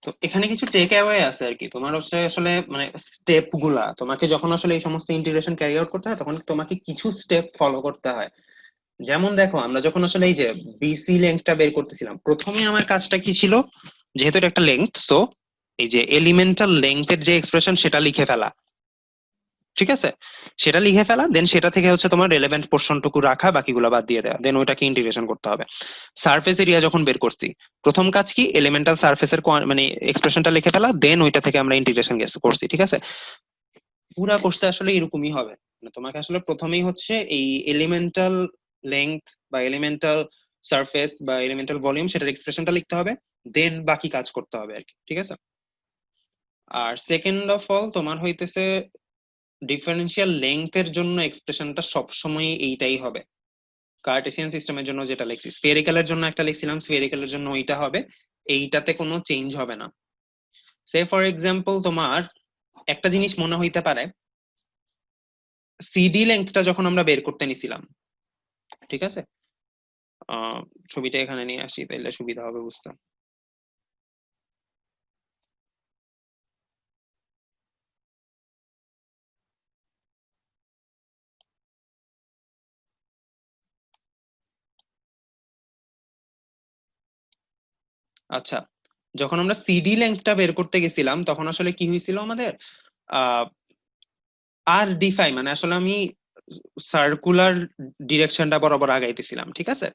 তো এখানে কিছু টেক অ্যাওয়ে আছে আর কি, তোমার হচ্ছে আসলে মানে স্টেপ গুলা তোমাকে যখন আসলে এই সমস্ত ইন্টিগ্রেশন ক্যারি আউট করতে হয় তখন তোমাকে কিছু স্টেপ ফলো করতে হয়। যেমন দেখো আমরা যখন আসলে এই যে বিসি লেংথটা বের করতেছিলাম, প্রথমে আমার কাজটা কি ছিল, যেহেতু এটা একটা লেংথ, সো এই যে এলিমেন্টাল লেংথের যে এক্সপ্রেশন সেটা লিখে ফেলা, ঠিক আছে, সেটা লিখে ফেলা, দেন সেটা থেকে হচ্ছে তোমার রেলেভেন্ট পোর্শনটুকু রাখা, বাকিগুলো বাদ দিয়ে দেওয়া, দেন ওইটাকে ইন্টিগ্রেশন করতে হবে। সারফেস এরিয়া যখন বের করছি, প্রথম কাজ কি, এলিমেন্টাল সারফেসের মানে এক্সপ্রেশনটা লিখে ফেলা, দেন ওইটা থেকে আমরা ইন্টিগ্রেশন করছি, ঠিক আছে। পুরা কোর্সে আসলে এরকমই হবে, মানে তোমাকে আসলে প্রথমেই হচ্ছে এই এলিমেন্টাল লেংথ বা এলিমেন্টাল সারফেস বা এলিমেন্টাল ভলিউম সেটার এক্সপ্রেশনটা লিখতে হবে, দেন বাকি কাজ করতে হবে আর কি, ঠিক আছে। আর সেকেন্ড অফ অল তোমার হইতেছে ডিফারেন্সিয়াল লেংথের জন্য এক্সপ্রেশনটা সবসময় এইটাই হবে। কার্টেসিয়ান সিস্টেমের জন্য যেটা লিখছি, স্ফেরিক্যালের জন্য একটা লিখছিলাম, স্ফেরিক্যালের জন্য ওইটা হবে, এইটাতে কোনো চেঞ্জ হবে না। সে ফর এক্সাম্পল তোমার একটা জিনিস মনে হইতে পারে, সিডি লেংথটা যখন আমরা বের করতে নিছিলাম, ঠিক আছে, ছবিটা এখানে নিয়ে আসি তাইলে সুবিধা হবে বুঝতে। আচ্ছা, যখন আমরা সিডি লেংথটা বের করতে গেছিলাম তখন আসলে কি হয়েছিল আমাদের, আর ডিফাই মানে আসলে আমি সার্কুলার ডিরেকশনটা বরাবর আগাইতেছিলাম, ঠিক আছে।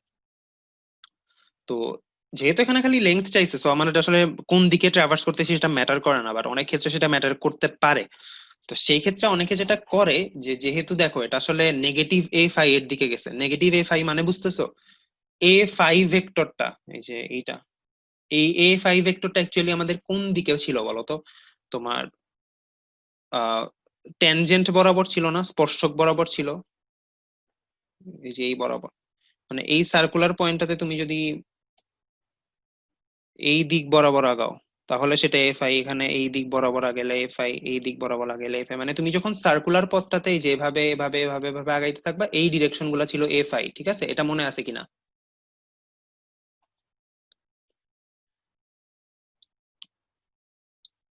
তো যেহেতু এখানে খালি লেংথ চাইছে, সো আমার এটা আসলে কোন দিকে ট্রাভার্স করতেছি সেটা ম্যাটার করে না, বাট অনেক ক্ষেত্রে সেটা ম্যাটার করতে পারে। তো সেই ক্ষেত্রে অনেকে যেটা করে যে, যেহেতু দেখো এটা আসলে নেগেটিভ এ ফাই এর দিকে গেছে, নেগেটিভ এ ফাই মানে বুঝতেছো, এ ফাই ভেক্টরটা, এই যে এইটা, এই এ ফাই ভেক্টরটা অ্যাকচুয়ালি আমাদের কোন দিকে ছিল বলতো, তোমার ট্যানজেন্ট বরাবর ছিল না, স্পর্শক বরাবর ছিল, এই যে এই বরাবর, মানে এই সার্কুলার পয়েন্টটাতে তুমি যদি এই দিক বরাবর আগাও তাহলে সেটা এফ আই, এখানে এই দিক বরাবর আগেলে এফ আই, এই দিক বরাবর আগেলে এফ আই, মানে তুমি যখন সার্কুলার পথটাতে এই যে এভাবে এভাবে এভাবে এভাবে আগাইতে থাকবা, এই ডিরেকশন গুলা ছিল এফ আই, ঠিক আছে, এটা মনে আছে কিনা।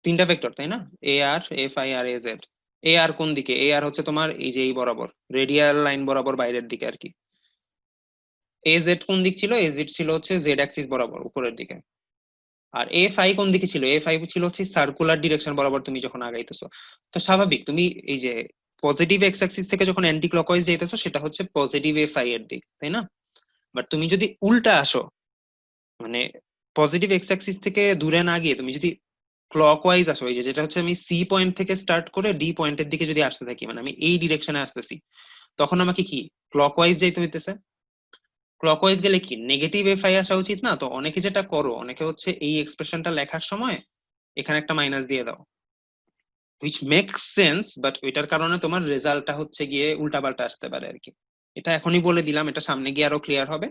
তিনটা ভেক্টর তাই না, এ আর, এফ আই আর এ জেড। এ আর কোন দিকে, এ আর হচ্ছে তোমার এই যে এই বরাবর রেডিয়াল লাইন বরাবর বাইরের দিকে আর কি। এ জেড কোন দিক ছিল, এ জেড ছিল হচ্ছে জেড অ্যাক্সিস বরাবর উপরের দিকে। আর এ ফাই কোন দিকে ছিল, এ ফাই ছিল হচ্ছে সার্কুলার ডিরেকশন বরাবর তুমি যখন আগাইতেছো। তো স্বাভাবিক তুমি এই যে পজিটিভ এক্স অ্যাক্সিস থেকে যখন অ্যান্টি ক্লকওয়াইজ যাইতেছো সেটা হচ্ছে পজিটিভ এ ফাই এর দিক, তাই না। বাট তুমি যদি উল্টা আসো, মানে পজিটিভ এক্স অ্যাক্সিস থেকে দূরে না গিয়ে তুমি যদি ক্লকওয়াইজ আসো, এই যে যেটা হচ্ছে আমি সি পয়েন্ট থেকে স্টার্ট করে ডি পয়েন্টের দিকে যদি আসতে থাকি, মানে আমি এই ডিরেকশনে আসতেছি, তখন আমাকে কি ক্লকওয়াইজ যাইতে হইতেছে। ক্লকওয়াইজ গেলে কি নেগেটিভ এফ আই আসা উচিত না। তো অনেকে যেটা করো, অনেকে হচ্ছে এই এক্সপ্রেশনটা লেখার সময় এখানে একটা মাইনাস দিয়ে দাও, হুইচ মেক্স সেন্স, বাট ওইটার কারণে তোমার রেজাল্টটা হচ্ছে গিয়ে উল্টাপাল্টা আসতে পারে আর কি। এটা এখনই বলে দিলাম, এটা সামনে গিয়ে আরো ক্লিয়ার হবে।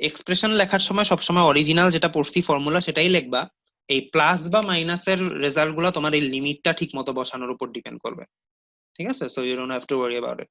এক্সপ্রেশন লেখার সময় সবসময় অরিজিনাল যেটা পড়ছি ফর্মুলা সেটাই লিখবা, এই প্লাস বা মাইনাসের রেজাল্ট গুলো তোমার এই লিমিটটা ঠিক মতো বসানোর উপর ডিপেন্ড করবে, ঠিক আছে। So you don't have to worry about it.